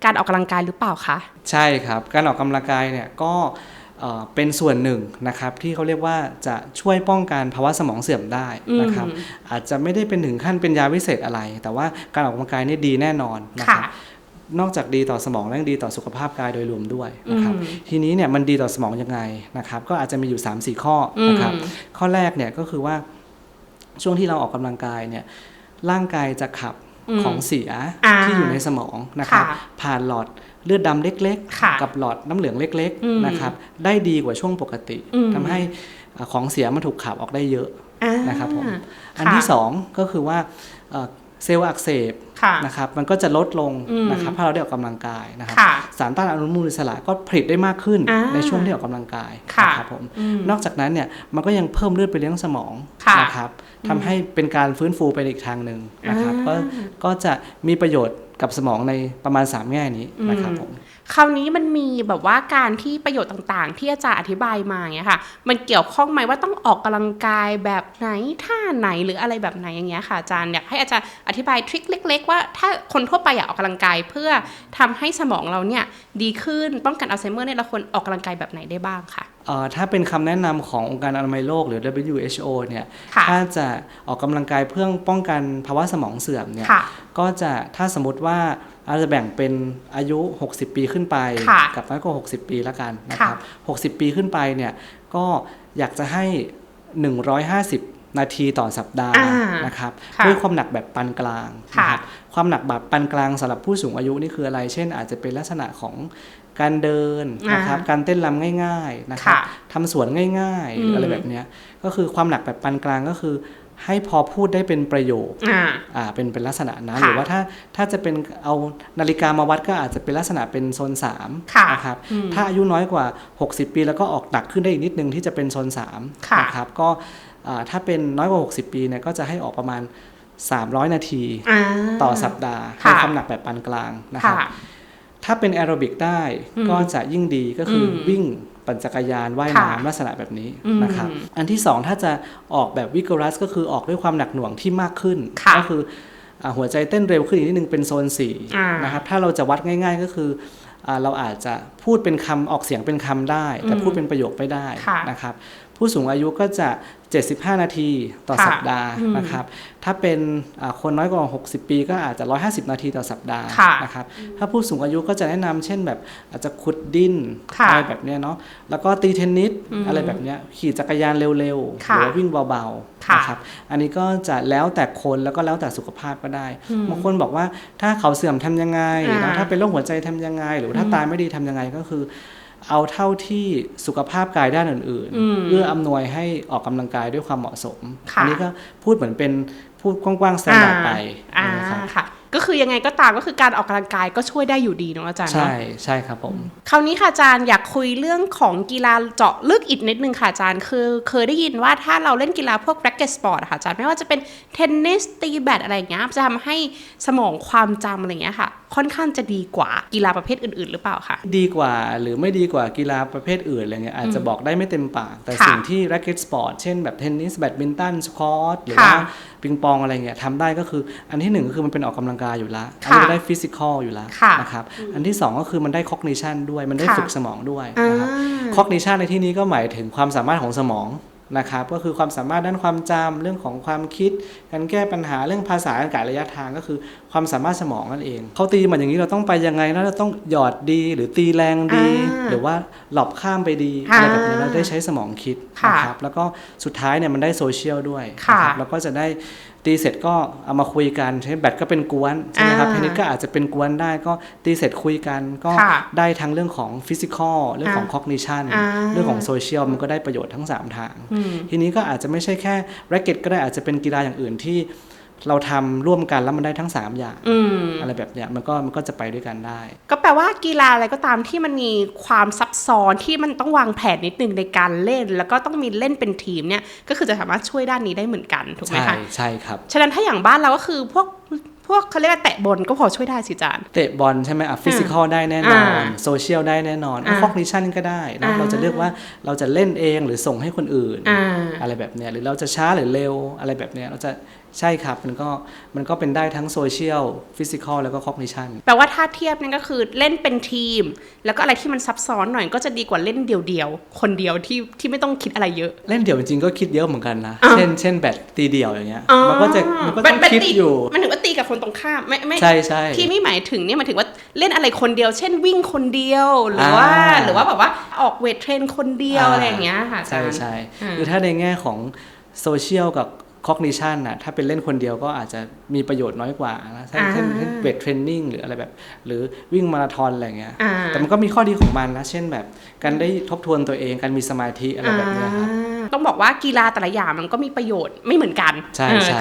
การออกกำลังกายหรือเปล่าคะใช่ครับการออกกำลังกายเนี่ยก็เป็นส่วนหนึ่งนะครับที่เขาเรียกว่าจะช่วยป้องกันภาวะสมองเสื่อมได้นะครับอาจจะไม่ได้เป็นถึงขั้นเป็นยาวิเศษอะไรแต่ว่าการออกกำลังกายนี่ดีแน่นอนนะครับนอกจากดีต่อสมองและยังดีต่อสุขภาพกายโดยรวมด้วยนะครับทีนี้เนี่ยมันดีต่อสมองยังไงนะครับก็อาจจะมีอยู่ 3-4 ข้อนะครับข้อแรกเนี่ยก็คือว่าช่วงที่เราออกกำลังกายเนี่ยร่างกายจะขับของเสียที่อยู่ในสมองนะครับผ่านหลอดเลือดดำเล็กๆกับหลอดน้ำเหลืองเล็กๆนะครับได้ดีกว่าช่วงปกติทำให้ของเสียมันถูกขับออกได้เยอะนะครับผมอันที่2ก็คือว่าเซลล์อักเสบนะครับมันก็จะลดลงนะครับถ้าเราได้ออกกำลังกายนะครับสารต้านอนุมูลอิสระก็ผลิตได้มากขึ้นในช่วงที่ออกกำลังกายนะครับผมนอกจากนั้นเนี่ยมันก็ยังเพิ่มเลือดไปเลี้ยงสมองนะครับทำให้เป็นการฟื้นฟูไปอีกทางหนึ่งนะครับก็จะมีประโยชน์กับสมองในประมาณ3แง่นี้นะครับผมคราวนี้มันมีแบบว่าการที่ประโยชน์ต่างๆที่อาจารย์อธิบายมาอย่างเงี้ยค่ะมันเกี่ยวข้องไหมว่าต้องออกกำลังกายแบบไหนท่าไหนหรืออะไรแบบไหนอย่างเงี้ยค่ะอาจารย์อยากให้อาจารย์อธิบายทริคเล็กๆว่าถ้าคนทั่วไปอยากออกกำลังกายเพื่อทำให้สมองเราเนี่ยดีขึ้นป้องกันอัลไซเมอร์เนี่ยเราควรออกกำลังกายแบบไหนได้บ้างค่ะถ้าเป็นคำแนะนำขององค์การอนามัยโลกหรือ WHO เนี่ยถ้าจะออกกำลังกายเพื่อป้องกันภาวะสมองเสื่อมเนี่ยก็จะถ้าสมมติว่าอาจจะแบ่งเป็นอายุ60ปีขึ้นไปกับน้อยกว่า60ปีแล้วกันนะครับ60ปีขึ้นไปเนี่ยก็อยากจะให้150นาทีต่อสัปดาห์นะครับด้วยความหนักแบบปานกลางนะครับความหนักแบบปานกลางสำหรับผู้สูงอายุนี่คืออะไรเช่นอาจจะเป็นลักษณะของการเดินนะครับการเต้นรำง่ายๆนะครับทำสวนง่ายๆอะไรแบบนี้ก็คือความหนักแบบปานกลางก็คือให้พอพูดได้เป็นประโยคเป็นลักษณะนั้นหรือว่าถ้าจะเป็นเอานาฬิกามาวัดก็อาจจะเป็นลักษณะเป็นโซน3นะครับถ้าอายุน้อยกว่า60ปีแล้วก็ออกหนักขึ้นได้อีกนิดนึงที่จะเป็นโซน3นะครับก็ถ้าเป็นน้อยกว่า60ปีเนี่ยก็จะให้ออกประมาณ300นาทีต่อสัปดาห์ในความหนักแบบปานกลางนะครับถ้าเป็นแอโรบิกได้ก็จะยิ่งดีก็คือวิ่งปั่นจักรยานว่ายน้ำลักษณะแบบนี้นะครับอันที่2ถ้าจะออกแบบวิกอรัสก็คือออกด้วยความหนักหน่วงที่มากขึ้นก็คือหัวใจเต้นเร็วขึ้นอีกนิดนึงเป็นโซน4นะครับถ้าเราจะวัดง่ายๆก็คือเราอาจจะพูดเป็นคำออกเสียงเป็นคำได้แต่พูดเป็นประโยคไม่ได้นะครับผู้สูงอายุก็จะ75นาทีต่อสัปดาห์นะครับถ้าเป็นคนน้อยกว่า60ปีก็อาจจะ150นาทีต่อสัปดาห์นะครับถ้าผู้สูงอายุก็จะแนะนำเช่นแบบอาจจะขุดดินอะไรแบบนี้เนาะแล้วก็ตีเทนนิสอะไรแบบนี้ขี่จักรยานเร็วๆหรือวิ่งเบาๆนะครับอันนี้ก็จะแล้วแต่คนแล้วก็แล้วแต่สุขภาพก็ได้บางคนบอกว่าถ้าเขาเสื่อมทำยังไงแล้วถ้าเป็นโรคหัวใจทำยังไงหรือถ้าตายไม่ดีทำยังไงก็คือเอาเท่าที่สุขภาพกายด้านอื่นๆเพื่ออำนวยให้ออกกำลังกายด้วยความเหมาะสมอันนี้ก็พูดเหมือนเป็นพูดกว้างๆสแตนดาร์ดไปค่ะ ก็คือยังไงก็ตามก็คือการออกกำลังกายก็ช่วยได้อยู่ดีเนาะอาจารย์เนาะใช่ครับผมคราวนี้ค่ะอาจารย์อยากคุยเรื่องของกีฬาเจาะลึกอีกนิดนึงค่ะอาจารย์คือเคยได้ยินว่าถ้าเราเล่นกีฬาพวก racket sport ค่ะอาจารย์ไม่ว่าจะเป็นเทนนิสตีแบดอะไรอย่างเงี้ยจะทำให้สมองความจำอะไรอย่างเงี้ยค่ะค่อนข้างจะดีกว่ากีฬาประเภทอื่นๆหรือเปล่าคะดีกว่าหรือไม่ดีกว่ากีฬาประเภทอื่นอะไรเงี้ยอาจจะบอกได้ไม่เต็มปากแต่สิ่งที่ racket sport เช่นแบบเทนนิสแบดมินตันสควอชหรือว่าปิงปองอะไรเงี้ยทำได้ก็คืออันที่หนึ่งก็คือมันเป็นออกกำลังกายอยู่แล้วอันนี้ได้ฟิสิกอลอยู่แล้วนะครับอันที่สองก็คือมันได้ cognition ด้วยมันได้ฝึกสมองด้วยนะครับ cognition ในที่นี้ก็หมายถึงความสามารถของสมองนะครับก็คือความสามารถด้านความจำเรื่องของความคิดการแก้ปัญหาเรื่องภาษาการระยะทางก็คือความสามารถสมองนั่นเองเขาตีมันอย่างนี้เราต้องไปยังไงแล้วเราต้องหยอดดีหรือตีแรงดีหรือว่าหลบข้ามไปดีอะไรแบบนี้เราได้ใช้สมองคิดนะครับแล้วก็สุดท้ายเนี่ยมันได้โซเชียลด้วยนะครับแล้วก็จะได้ตีเสร็จก็เอามาคุยกันใช้แบตก็เป็นกวนใช่ไหมครับเทนนิสก็อาจจะเป็นกวนได้ก็ตีเสร็จคุยกันก็ได้ทั้งเรื่องของฟิสิกอลเรื่องของ cognition เรื่องของโซเชียลมันก็ได้ประโยชน์ทั้ง3ทางทีนี้ก็อาจจะไม่ใช่แค่แร็กเก็ตก็ได้อาจจะเป็นกีฬาอย่างอื่นที่เราทำร่วมกันแล้วมันได้ทั้ง3อย่างอะไรแบบเนี้ยมันก็จะไปด้วยกันได้ก็แปลว่ากีฬาอะไรก็ตามที่มันมีความซับซ้อนที่มันต้องวางแผนนิดนึงในการเล่นแล้วก็ต้องมีเล่นเป็นทีมเนี่ยก็คือจะสามารถช่วยด้านนี้ได้เหมือนกันถูกไหมคะใช่ครับฉะนั้นถ้าอย่างบ้านเราก็คือพวกเขาเรียกว่าแตะบอลก็พอช่วยได้สิจานเตะบอลใช่ไหมฟิสิกอลได้แน่นอนโซเชียลได้แน่นอนคอกนิชั่นก็ได้นะเราจะเลือกว่าเราจะเล่นเองหรือส่งให้คนอื่นอะไรแบบเนี้ยหรือเราจะช้าหรือเร็วอะไรแบบเนี้ยเราจะใช่ครับมันก็เป็นได้ทั้งโซเชียลฟิสิกอลแล้วก็คอกนิชั่นแปลว่าถ้าเทียบนั่นก็คือเล่นเป็นทีมแล้วก็อะไรที่มันซับซ้อนหน่อยก็จะดีกว่าเล่นเดี่ยวๆคนเดียวที่ไม่ต้องคิดอะไรเยอะเล่นเดี่ยวจริงๆก็คิดเยอะเหมือนกันนะเช่นแบดตีเดี่ยวอย่างเงี้ยมันก็ต้องคิดอยู่มันถึงว่าตีกับคนตรงข้ามไม่ใช่ที่ไม่หมายถึงเนี่ยหมายถึงว่าเล่นอะไรคนเดียวเช่นวิ่งคนเดียวหรือว่าแบบว่าออกเวทเทรนคนเดียวอะไรอย่างเงี้ยค่ะใช่คือถ้าในแง่ของโซเชียลกับcognition น่ะถ้าเป็นเล่นคนเดียวก็อาจจะมีประโยชน์น้อยกว่านะเช่นเวทเทรนนิ่งหรืออะไรแบบหรือวิ่งมาราธอนอะไรเงี้ยแต่มันก็มีข้อดีของมันนะเช่นแบบการได้ทบทวนตัวเองการมีสมาธิอะไรแบบนี้ครับต้องบอกว่ากีฬาแต่ละอย่างมันก็มีประโยชน์ไม่เหมือนกัน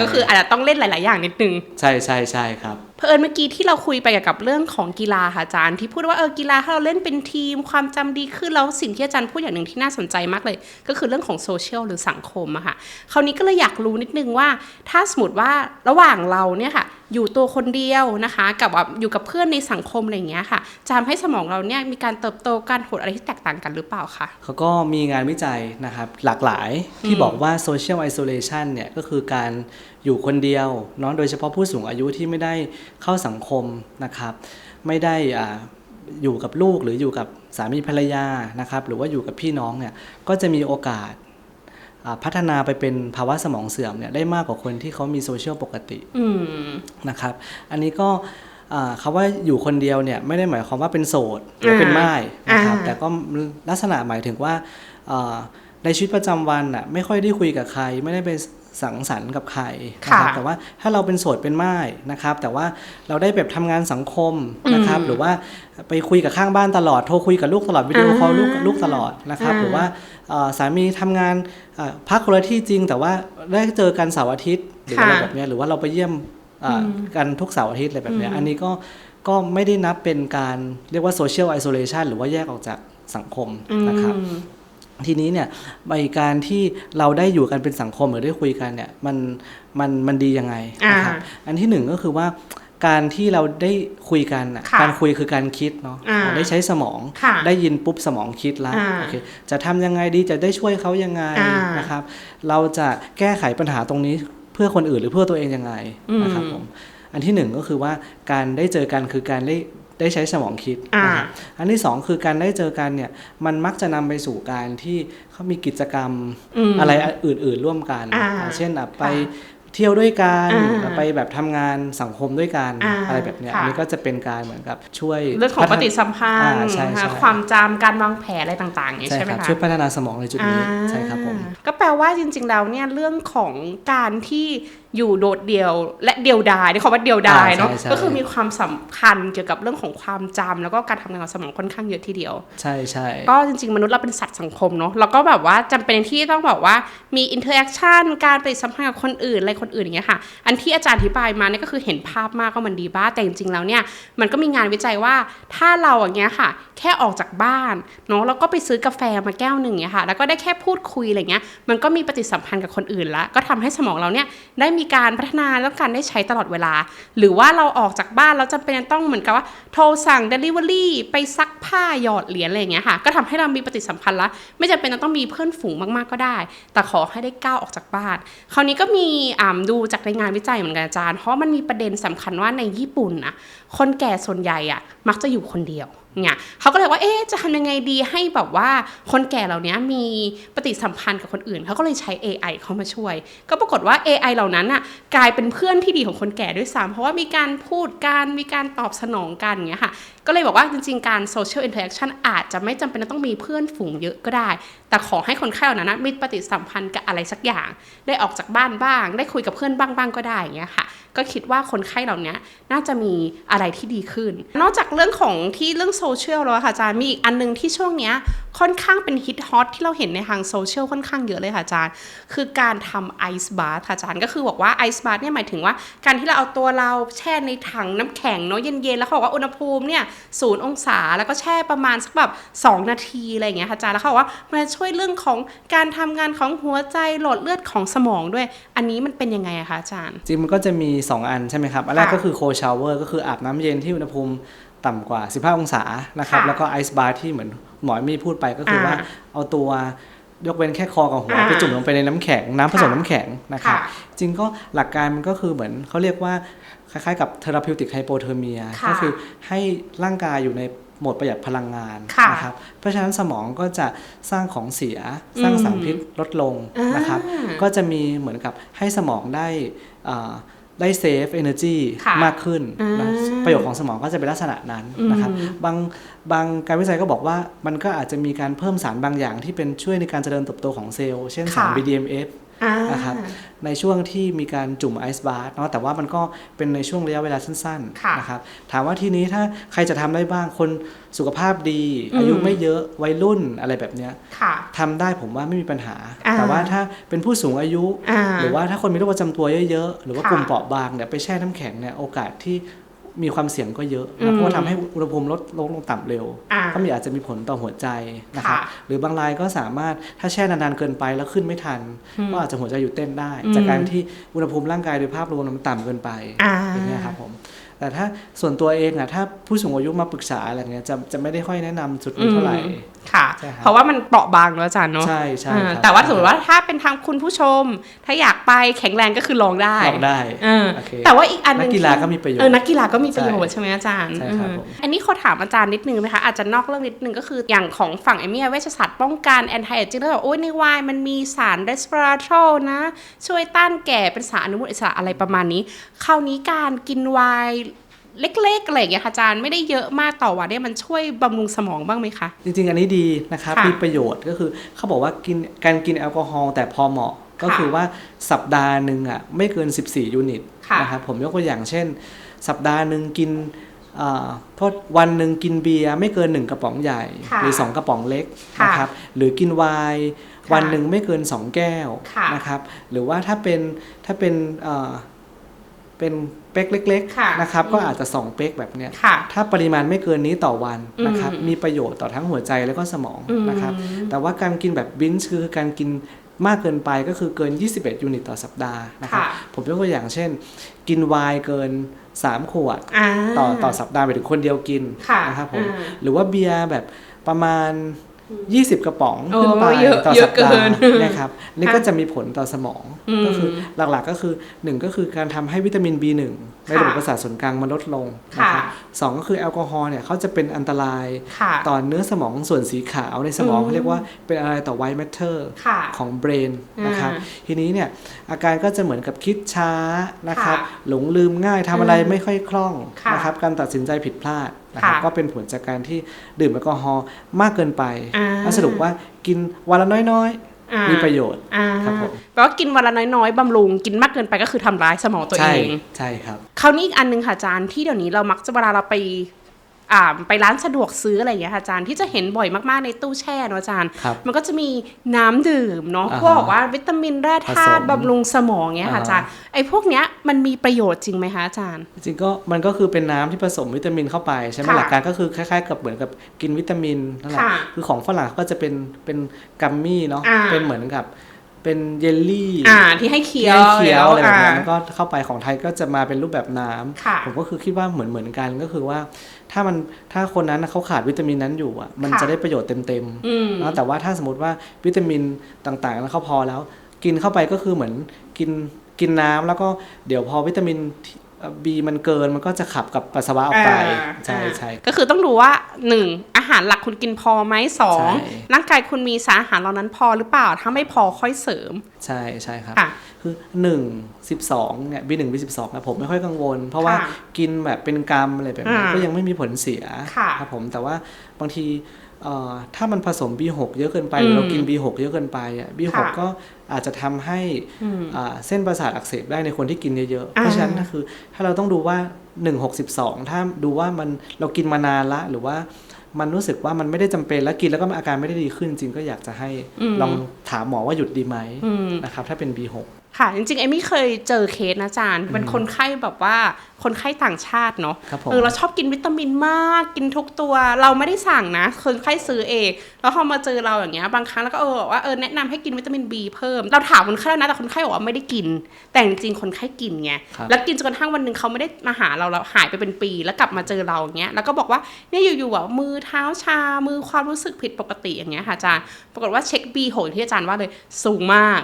ก็คืออาจจะต้องเล่นหลายๆอย่างนิดนึงใช่ครับเผอิญเมื่อกี้ที่เราคุยไปเกี่ยวกับเรื่องของกีฬาค่ะอาจารย์ที่พูดว่ากีฬาถ้าเราเล่นเป็นทีมความจำดีขึ้นแล้วสิ่งที่อาจารย์พูดอย่างหนึ่งที่น่าสนใจมากเลยก็คือเรื่องของโซเชียลหรือสังคมอะค่ะคราวนี้ก็เลยอยากรู้นิดนึงว่าถ้าสมมติว่าระหว่างเราเนี่ยค่ะอยู่ตัวคนเดียวนะคะกับอยู่กับเพื่อนในสังคมอะไรอย่างเงี้ยค่ะจะทำให้สมองเราเนี่ยมีการเติบโตการโหดอะไรที่แตกต่างกันหรือเปล่าคะเขาก็มีงานวิจัยนะครับหลากหลายที่บอกว่า social isolation เนี่ยก็คือการอยู่คนเดียวเนาะโดยเฉพาะผู้สูงอายุที่ไม่ได้เข้าสังคมนะครับไม่ได้อยู่กับลูกหรืออยู่กับสามีภรรยานะครับหรือว่าอยู่กับพี่น้องเนี่ยก็จะมีโอกาสพัฒนาไปเป็นภาวะสมองเสื่อมเนี่ยได้มากกว่าคนที่เขามีโซเชียลปกตินะครับอันนี้ก็คำว่าอยู่คนเดียวเนี่ยไม่ได้หมายความว่าเป็นโสดหรือเป็นม่ายนะครับแต่ก็ลักษณะหมายถึงว่าในชีวิตประจำวันน่ะไม่ค่อยได้คุยกับใครไม่ได้ไปสังสรรค์กับใครนะครับแต่ว่าถ้าเราเป็นโสดเป็นม่ายนะครับแต่ว่าเราได้แบบทำงานสังคมนะครับหรือว่าไปคุยกับข้างบ้านตลอดโทรคุยกับลูกตลอดวิดีโอคอลลูกตลอดนะครับหรือว่าสามีทำงานพักคนละที่จริงแต่ว่าได้เจอกันเสาร์อาทิตย์หรืออะไรแบบนี้หรือว่าเราไปเยี่ยมกันทุกเสาร์อาทิตย์อะไรแบบนี้อันนี้ก็ไม่ได้นับเป็นการเรียกว่าโซเชียลไอโซเลชันหรือว่าแยกออกจากสังคมนะครับทีนี้เนี่ยในการที่เราได้อยู่กันเป็นสังคมหรือได้คุยกันเนี่ยมันดียังไงนะครับอันที่หนึ่งก็คือว่าการที่เราได้คุยกันการคุยคือการคิดเนาะได้ใช้สมองได้ยินปุ๊บสมองคิดแล้วโอเคจะทำยังไงดีจะได้ช่วยเขายังไงนะครับเราจะแก้ไขปัญหาตรงนี้เพื่อคนอื่นหรือเพื่อตัวเองยังไงนะครับผมอันที่หนึ่งก็คือว่าการได้เจอกันคือการได้ใช้สมองคิดนะครับอันที่สองคือการได้เจอกันเนี่ยมันมักจะนำไปสู่การที่เขามีกิจกรรมอะไรอื่นๆร่วมกันเช่นไปเที่ยวด้วยกันไปแบบทำงานสังคมด้วยกันอะไรแบบนี้อันนี้ก็จะเป็นการเหมือนกับช่วยเรื่องของปฏิสัมพันธ์ความจำการวางแผนอะไรต่างๆใช่ไหมคะช่วยพัฒนาสมองในจุดนี้ใช่ครับผมก็แปลว่าจริงๆแล้วเนี่ยเรื่องของการที่ อยู่โดดเดี่ยวและเดียวดายในคำว่าเดียวดายเนาะก็คือมีความสำคัญเกี่ยวกับเรื่องของความจำแล้วก็การทำงานของสมองค่อนข้างเยอะทีเดียวใช่ใช่ก็จริงๆมนุษย์เราเป็นสัตว์สังคมเนาะแล้วก็แบบว่าจำเป็นที่ต้องแบบว่ามีอินเทอร์แอคชั่นการไปสัมพันธ์กับคนอื่นอะไรคนอื่นอย่างเงี้ยค่ะอันที่อาจารย์อธิบายมาเนี่ยก็คือเห็นภาพมากก็มันดีบ้าแต่จริงๆแล้วเนี่ยมันก็มีงานวิจัยว่าถ้าเราอย่างเงี้ยค่ะแค่ออกจากบ้านเนาะแล้วก็ไปซื้อกาแฟมาแก้วนึงเงี้ยค่ะแล้วก็ได้แค่พูดคุยอะไรเงี้ยมันก็มีปฏิสัมพันธ์กับคนอื่นละก็ทำให้สมองเราเนี่ยได้มีการพัฒนาแล้วการได้ใช้ตลอดเวลาหรือว่าเราออกจากบ้านแล้วจำเป็นต้องเหมือนกับว่าโทรสั่ง Delivery ไปซักผ้าหยอดเหรียญอะไรอย่างเงี้ยค่ะก็ทำให้เรามีปฏิสัมพันธ์ละไม่จำเป็นต้องมีเพื่อนฝูงมากๆก็ได้แต่ขอให้ได้ก้าวออกจากบ้านคราวนี้ก็มีดูจากในงานวิจัยเหมือนกันอาจารย์เพราะมันมีประเด็นสำคัญว่าในญี่ปุ่นนะคนแก่ส่วนใหญ่อะมักจะอยู่คนเดียวเนี่ยเขาก็เลยว่าจะทำยังไงดีให้แบบว่าคนแก่เหล่านี้มีปฏิสัมพันธ์กับคนอื่นเขาก็เลยใช้ AI เข้ามาช่วยก็ปรากฏว่า AI เหล่านั้นน่ะกลายเป็นเพื่อนที่ดีของคนแก่ด้วยซ้ำเพราะว่ามีการพูดกันมีการตอบสนองกันอย่างเงี้ยค่ะก็เลยบอกว่าจริงๆการ social interaction อาจจะไม่จำเป็นต้องมีเพื่อนฝูงเยอะก็ได้แต่ขอให้คนไข้เหล่านั้นมีปฏิสัมพันธ์กับอะไรสักอย่างได้ออกจากบ้านบ้างได้คุยกับเพื่อนบ้างก็ได้อย่างเงี้ยค่ะก็คิดว่าคนไข้เหล่านี้น่าจะมีอะไรที่ดีขึ้นนอกจากเรื่องของที่เรื่องโซเชียลแล้วค่ะอาจารย์มีอีกอันนึงที่ช่วงนี้ค่อนข้างเป็นฮิตฮอตที่เราเห็นในทางโซเชียลค่อนข้างเยอะเลยค่ะอาจารย์คือการทำไอซ์บาร์ค่ะอาจารย์ก็คือบอกว่าไอซ์บาร์เนี่ยหมายถึงว่าการที่เราเอาตัวเราแช่ในถังน้ำแข็งเนาะเย็นๆแล้วเขาบอกว่าอุณหภูมิเนี่ย0 องศาแล้วก็แช่ประมาณสักแบบ2 นาทีอะไรอย่างเงี้ยค่ะอาจารย์แล้วเขาบอกว่ามันช่วยเรื่องของการทำงานของหัวใจหลอดเลือดของสมองด้วยอันนี้มันเป็นยังไงอะคะอาจารย์จริงมันก็จะมี2 อันใช่ไหมครับอันแรกก็คือโคลด์ชาวเวอร์ก็คืออาบน้ำเย็นที่อุณหภูมิต่ำกว่า15 องศานะครับแล้วก็ไอซ์บาร์ที่เหมือนหมอมีพูดไปก็คือว่าเอาตัวยกเว้นแค่คอกับหัวไปจุ่มลงไปในน้ำแข็งน้ำผสมน้ำแข็งนะครับจริงก็หลักการมันก็คือเหมือนเขาเรียกว่าคล้ายๆกับเทอราพิวติกไฮโปเทอร์เมียก็คือให้ร่างกายอยู่ในโหมดประหยัดพลังงานนะครับเพราะฉะนั้นสมองก็จะสร้างของเสียสร้างสารพิษลดลงนะครับก็จะมีเหมือนกับให้สมองได้เซฟเอเนอร์จีมากขึ้นนะประโยชน์ของสมองก็จะเป็นลักษณะนั้นนะครับบางการวิจัยก็บอกว่ามันก็อาจจะมีการเพิ่มสารบางอย่างที่เป็นช่วยในการเจริญเติบโตของเซลล์เช่นสาร BDNF นะครับในช่วงที่มีการจุ่มไอซ์บาร์เนาะแต่ว่ามันก็เป็นในช่วงระยะเวลาสั้นๆนะครับถามว่าทีนี้ถ้าใครจะทำได้บ้างคนสุขภาพดีอายุไม่เยอะวัยรุ่นอะไรแบบเนี้ยทำได้ผมว่าไม่มีปัญหาแต่ว่าถ้าเป็นผู้สูงอายุหรือว่าถ้าคนมีโรคประจำตัวเยอะๆหรือว่ากลุ่มเปราะบางเนี่ยไปแช่น้ำแข็งเนี่ยโอกาสที่มีความเสี่ยงก็เยอะนะเพราะว่าทำให้อุณหภูมิลดลงต่ำเร็วก็อาจจะมีผลต่อหัวใจนะครับหรือบางรายก็สามารถถ้าแช่นานๆเกินไปแล้วขึ้นไม่ทันก็อาจจะหัวใจหยุดเต้นได้จากการที่อุณหภูมิร่างกายโดยภาพรวมมันต่ำเกินไปอย่างนี้ครับผมแต่ถ้าส่วนตัวเองถ้าผู้สูงอายุมาปรึกษาอะไรเงี้ยจะไม่ได้ค่อยแนะนำจุดนี้เท่าไหร่ค่ะเพราะว่ามันเปราะบางเนอะอาจารย์เนาะใช่ใช่แต่ว่าสมมติว่าถ้าเป็นทางคุณผู้ชมถ้าอยากไปแข็งแรงก็คือลองได้แต่ว่าอีกอันนึงนักกีฬาก็มีประโยชน์นักกีฬาก็มีประโยชน์ใช่ไหมอาจารย์อันนี้ขอถามอาจารย์นิดนึงนะคะอาจจะนอกเรื่องนิดนึงก็คืออย่างของฝั่งเวชศาสตร์ป้องกันแอนตี้เอจจิ้งแล้วแบบโอ้ยในไวน์มันมีสารเรสเวอราโทรนะช่วยต้านแก่เป็นสารอนุมูลอิสระอะไรประมาณนี้คราวนี้การกินไวน์เล็กๆอะไรอย่างเงี้ยค่ะอาจารย์ไม่ได้เยอะมากต่อวันเนี่ยมันช่วยบำรุงสมองบ้างไหมคะจริงๆอันนี้ดีนะครับมีประโยชน์ก็คือเขาบอกว่าการกินแอลกอฮอล์แต่พอเหมาะก็คือว่าสัปดาห์นึงไม่เกิน14 ยูนิตนะครับผมยกตัวอย่างเช่นสัปดาห์นึงกินเพราะวันนึงกินเบียร์ไม่เกิน1 กระป๋องใหญ่หรือ2 กระป๋องเล็กนะครับหรือกินไวน์วันนึงไม่เกิน2 แก้วนะครับหรือว่าถ้าเป็นเป๊กเล็กๆนะครับก็อาจจะ2 เป๊กแบบเนี้ยถ้าปริมาณไม่เกินนี้ต่อวันนะครับมีประโยชน์ต่อทั้งหัวใจแล้วก็สมองนะครับแต่ว่าการกินแบบบินช์คือการกินมากเกินไปก็คือเกิน21 ยูนิตต่อสัปดาห์นะครับผมยกตัวอย่างเช่นกินไวน์เกิน3 ขวดต่อสัปดาห์ไปถึงคนเดียวกินนะครับผมหรือว่าเบียร์แบบประมาณ20 กระป๋องขึ้นไปต่อสัปดาห์นะครับนี่ก็จะมีผลต่อสมองก็คือหลักๆก็คือ1ก็คือการทำให้วิตามิน B1 ในระบบประสาทส่วนกลางมันลดลงนะครับ2ก็คือแอลกอฮอล์เนี่ยเขาจะเป็นอันตรายต่อเนื้อสมองส่วนสีขาวในสมองเขาเรียกว่าเป็นอะไรต่อไวท์แมทเทอร์ของเบรนนะครับทีนี้เนี่ยอาการก็จะเหมือนกับคิดช้านะครับหลงลืมง่ายทำอะไรไม่ค่อยคล่องนะครับการตัดสินใจผิดพลาดนะครับก็เป็นผลจากการที่ดื่มแอลกอฮอล์มากเกินไปสรุปว่ากินวันละน้อยๆ มีประโยชน์ครับผมแปลว่ากินวันละน้อยๆบำรุงกินมากเกินไปก็คือทำร้ายสมองตัวเองใช่ครับคราวนี้อีกอันนึงค่ะอาจารย์ที่เดี๋ยวนี้เรามักจะเวลาเราไปร้านสะดวกซื้ออะไรอย่างเงี้ยค่ะอาจารย์ที่จะเห็นบ่อยมากๆในตู้แช่เนาะอาจารย์มันก็จะมีน้ำดื่มเนาะพวกว่าวิตามินแร่ธาตุบำรุงสมองเงี้ยค่ะอาจารย์ไอ้พวกเนี้ยมันมีประโยชน์จริงไหมคะอาจารย์จริงก็มันก็คือเป็นน้ำที่ผสมวิตามินเข้าไปใช่ไหมหลักการก็คือคล้ายๆกับเหมือนกับกินวิตามินนั่นแหละคือของฝรั่งก็จะเป็นกัมมี่เนาะเป็นเหมือนกับเป็นเยลลี่ที่ให้เคี้ยวอะไรแบบนั้นก็เข้าไปของไทยก็จะมาเป็นรูปแบบน้ำผมก็คือคิดว่าเหมือนกันก็คือว่าถ้าคนนั้นเขาขาดวิตามินนั้นอยู่อ่ะมันจะได้ประโยชน์เต็มๆนะแต่ว่าถ้าสมมติว่าวิตามินต่างๆนั้นเขาพอแล้วกินเข้าไปก็คือเหมือนกินน้ำแล้วก็เดี๋ยวพอวิตามินB มันเกินมันก็จะขับกับปัสสาวะออกไปใช่ก็คือต้องดูว่า1อาหารหลักคุณกินพอไหม2ร่างกายคุณมีสารอาหารเหล่านั้นพอหรือเปล่าถ้าไม่พอค่อยเสริมใช่ครับคือ1 12เนี่ย B1 B12 นะผมไม่ค่อยกังวลเพราะว่ากินแบบเป็นกรัมอะไรแบบนี้ก็ยังไม่มีผลเสียครับผมแต่ว่าบางทีถ้ามันผสม B6 เยอะเกินไปเรากิน B6 เยอะเกินไปอ่ะ B6 ก็อาจจะทำให้เส้นประสาทอักเสบได้ในคนที่กินเยอะๆเพราะฉะนั้นคือถ้าเราต้องดูว่า1/62ถ้าดูว่าเรากินมานานละหรือว่ามันรู้สึกว่ามันไม่ได้จำเป็นแล้วกินแล้วก็อาการไม่ได้ดีขึ้นจริงก็อยากจะให้ลองถามหมอว่าหยุดดีไหมนะครับถ้าเป็น B6ค่ะจริงๆเอมี่เคยเจอเคสนะอาจารย์เป็นคนไข้แบบว่าคนไข้ต่างชาติเนาะเราชอบกินวิตามินมากกินทุกตัวเราไม่ได้สั่งนะคนไข้ซื้อเองแล้วพอมาเจอเราอย่างเงี้ยบางครั้งแล้วก็ว่าแนะนำให้กินวิตามิน B เพิ่มเราถามคนไข้นะแต่คนไข้บอกว่าไม่ได้กินแต่จริงๆคนไข้กินไงแล้วกินจนกระทั่งวันนึงเขาไม่ได้มาหาเราหายไปเป็นปีแล้วกลับมาเจอเราอย่างเงี้ยแล้วก็บอกว่าเนี่ยอยู่ๆมือเท้าชามือความรู้สึกผิดปกติอย่างเงี้ยค่ะอาจารย์ปรากฏว่าเช็ค B6 ที่อาจารย์ว่าเลยสูงมาก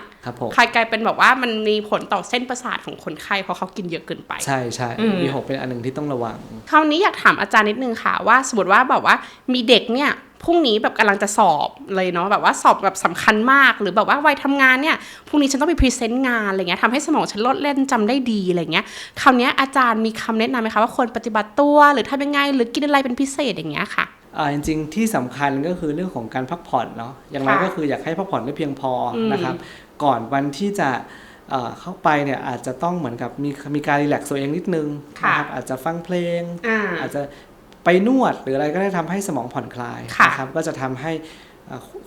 ใครกลายเป็นแบบว่ามันมีผลต่อเส้นประสาทของคนไข้เพราะเขากินเยอะเกินไปใช่B6 เป็นอันนึงที่ต้องระวังคราวนี้อยากถามอาจารย์นิดนึงค่ะว่าสมมติว่าแบบว่ามีเด็กเนี่ยพรุ่งนี้แบบกำลังจะสอบเลยเนาะแบบว่าสอบแบบสำคัญมากหรือแบบว่าวัยทำงานเนี่ยพรุ่งนี้ฉันต้องไปพรีเซนต์งานอะไรเงี้ยทำให้สมองฉันลดเล่นจำได้ดีอะไรเงี้ยคราวนี้อาจารย์มีคำแนะนำไหมคะว่าควรปฏิบัติตัวหรือทำยังไงหรือกินอะไรเป็นพิเศษอย่างเงี้ยค่ะจริงๆที่สำคัญก็คือเรื่องของการพักผ่อนเนาะอย่างไรก็คืออยากให้พักผ่อนได้เพียงพอนะครับก่อนวันที่จะเข้าไปเนี่ยอาจจะต้องเหมือนกับมีการรีแลกซ์ตัวเองนิดนึงนะครับอาจจะฟังเพลงอาจจะไปนวดหรืออะไรก็ได้ทำให้สมองผ่อนคลายนะครับก็จะทำให้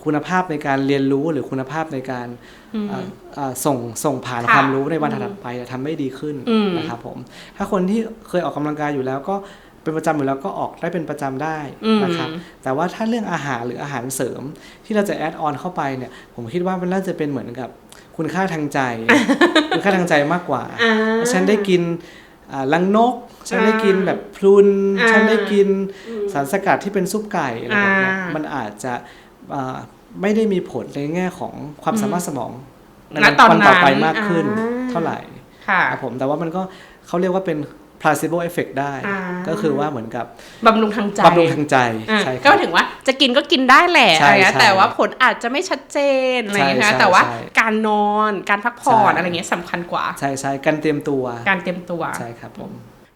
คุณภาพในการเรียนรู้หรือคุณภาพในการส่งผ่านความรู้ในวันถัดไปทำได้ดีขึ้นนะครับผมถ้าคนที่เคยออกกำลังกายอยู่แล้วก็เป็นประจำอยู่แล้วก็ออกได้เป็นประจำได้นะครับแต่ว่าถ้าเรื่องอาหารหรืออาหารเสริมที่เราจะแอดออนเข้าไปเนี่ยผมคิดว่ามันน่าจะเป็นเหมือนกับคุณค่าทางใจคุณค่าทางใจมากกว่าฉันได้กินลังนกฉันได้กินแบบพลุนฉันได้กินสารสกัดที่เป็นซุปไก่อะไรแบบนี้มันอาจจะไม่ได้มีผลในแง่ของความสามารถสมองในวันต่อไปมากขึ้นเท่าไหร่ครับผมแต่ว่ามันก็เขาเรียกว่าเป็นplacebo effect ได้ก็คือว่าเหมือนกับบำรุงทางใจใช่ก็ถึงว่าจะกินก็กินได้แหละแต่ว่าผลอาจจะไม่ชัดเจนอะไรอย่างเงี้ยแต่ว่าการนอนการพักผ่อนอะไรเงี้ยสำคัญกว่าใช่การเตรียมตัวใช่ครับผม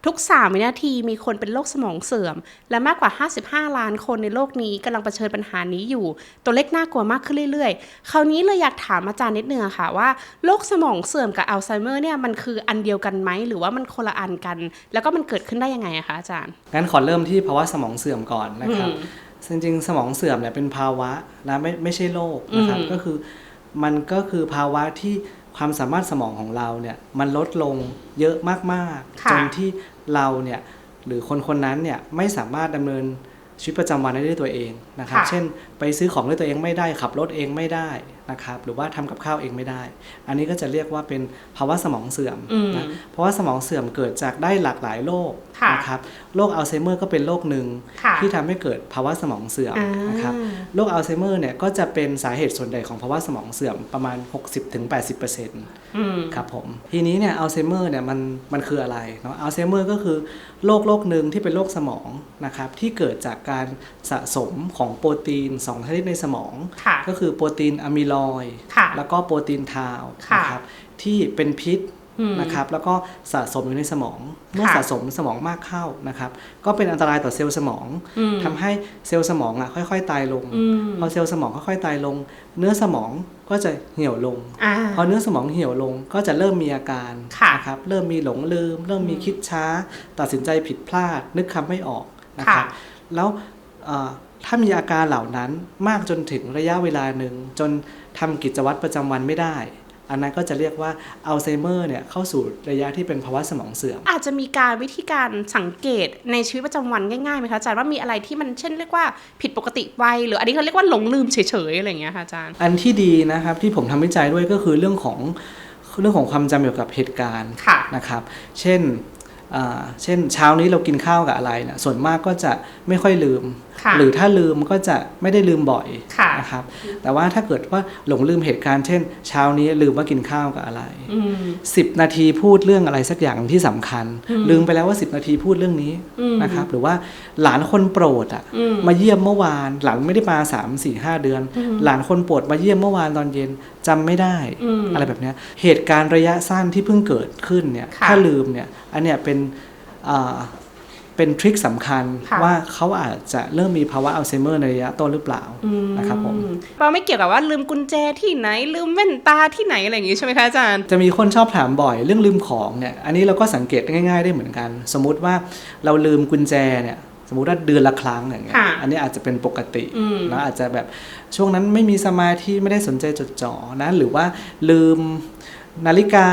ทุก3 วินาทีมีคนเป็นโรคสมองเสื่อมและมากกว่า55 ล้านคนในโลกนี้กำลังเผชิญปัญหานี้อยู่ตัวเลขน่ากลัวมากขึ้นเรื่อยๆคราวนี้เลยอยากถามอาจารย์นิดนึงค่ะว่าโรคสมองเสื่อมกับอัลไซเมอร์เนี่ยมันคืออันเดียวกันไหมหรือว่ามันคนละอันกันแล้วก็มันเกิดขึ้นได้ยังไงอะคะอาจารย์งั้นขอเริ่มที่ภาวะสมองเสื่อมก่อนนะครับจริงๆสมองเสื่อมเนี่ยเป็นภาวะนะไม่ใช่โรคนะครับก็คือมันก็คือภาวะที่ความสามารถสมองของเราเนี่ยมันลดลงเยอะมากๆจนที่เราเนี่ยหรือคนนั้นเนี่ยไม่สามารถดำเนินชีวิตประจำวันได้ด้วยตัวเองนะครับเช่นไปซื้อของด้วยตัวเองไม่ได้ขับรถเองไม่ได้นะครับหรือว่าทำกับข้าวเองไม่ได้อันนี้ก็จะเรียกว่าเป็นภาวะสมองเสื่อมนะเพราะว่าสมองเสื่อมเกิดจากได้หลากหลายโรคนะครับโรคอัลไซเมอร์ก็เป็นโรคหนึ่งที่ทำให้เกิดภาวะสมองเสื่อมนะครับโรคอัลไซเมอร์เนี่ยก็จะเป็นสาเหตุส่วนใหญ่ของภาวะสมองเสื่อมประมาณ 60-80% ครับผมทีนี้เนี่ยอัลไซเมอร์เนี่ยมันคืออะไรเนาะอัลไซเมอร์ก็คือโรคหนึ่งที่เป็นโรคสมองนะครับที่เกิดจากการสะสมของโปรตีน2ชนิดในสมองก็คือโปรตีนอะมิลอยด์แล้วก็โปรตีนทาวนะครับที่เป็นพิษ นะครับแล้วก็สะสมอยู่ในสมองเมื่อสะสมสมองมากเข้านะครับก็เป็นอันตรายต่อเซลล์สมองทำให้เซลล์สมองค่อยๆตายลงพอเซลล์สมองค่อยๆตายลงเนื้อสมองก็จะเหี่ยวลงพอเนื้อสมองเหี่ยวลงก็จะเริ่มมีอาการนะครับเริ่มมีหลงลืมเริ่มมีคิดช้าตัดสินใจผิดพลาดนึกคำไม่ออกนะครับแล้วถ้ามีอาการเหล่านั้นมากจนถึงระยะเวลาหนึ่งจนทำกิจวัตรประจำวันไม่ได้อันนั้นก็จะเรียกว่าอัลไซเมอร์เนี่ยเข้าสู่ระยะที่เป็นภาวะสมองเสื่อมอาจจะมีวิธีการสังเกตในชีวิตประจำวันง่ายๆไหมคะอาจารย์ว่ามีอะไรที่มันเช่นเรียกว่าผิดปกติไปหรืออันนี้เขาเรียกว่าหลงลืมเฉยๆอะไรอย่างเงี้ยค่ะอาจารย์อันที่ดีนะครับที่ผมทำวิจัยด้วยก็คือเรื่องของความจำเกี่ยวกับเหตุการณ์นะครับเช่นเช้านี้เรากินข้าวกับอะไรนะส่วนมากก็จะไม่ค่อยลืมหรือถ้าลืมก็จะไม่ได้ลืมบ่อยนะครับแต่ว่าถ้าเกิดว่าหลงลืมเหตุการณ์เช่นเช้านี้ลืมว่ากินข้าวกับอะไร10 นาทีพูดเรื่องอะไรสักอย่างที่สำคัญลืมไปแล้วว่า10 นาทีพูดเรื่องนี้นะครับหรือว่าหลานคนโปรดมาเยี่ยมเมื่อวานหลานไม่ได้มา3-4-5 เดือนหลานคนโปรดมาเยี่ยมเมื่อวานตอนเย็นจำไม่ได้อะไรแบบนี้เหตุการณ์ระยะสั้นที่เพิ่งเกิดขึ้นเนี่ยถ้าลืมเนี่ยอันเนี้ยเป็นทริคสำคัญว่าเขาอาจจะเริ่มมีภาวะอัลไซเมอร์ในระยะต้นหรือเปล่านะครับผมเราไม่เกี่ยวกับว่าลืมกุญแจที่ไหนลืมแว่นตาที่ไหนอะไรอย่างงี้ใช่ไหมคะอาจารย์จะมีคนชอบถามบ่อยเรื่องลืมของเนี่ยอันนี้เราก็สังเกตง่ายๆได้เหมือนกันสมมุติว่าเราลืมกุญแจเนี่ยสมมุติว่าเดือนละครั้งอย่างเงี้ยอันนี้อาจจะเป็นปกตินะอาจจะแบบช่วงนั้นไม่มีสมาธิไม่ได้สนใจจดจ่อนะหรือว่าลืมนาฬิกา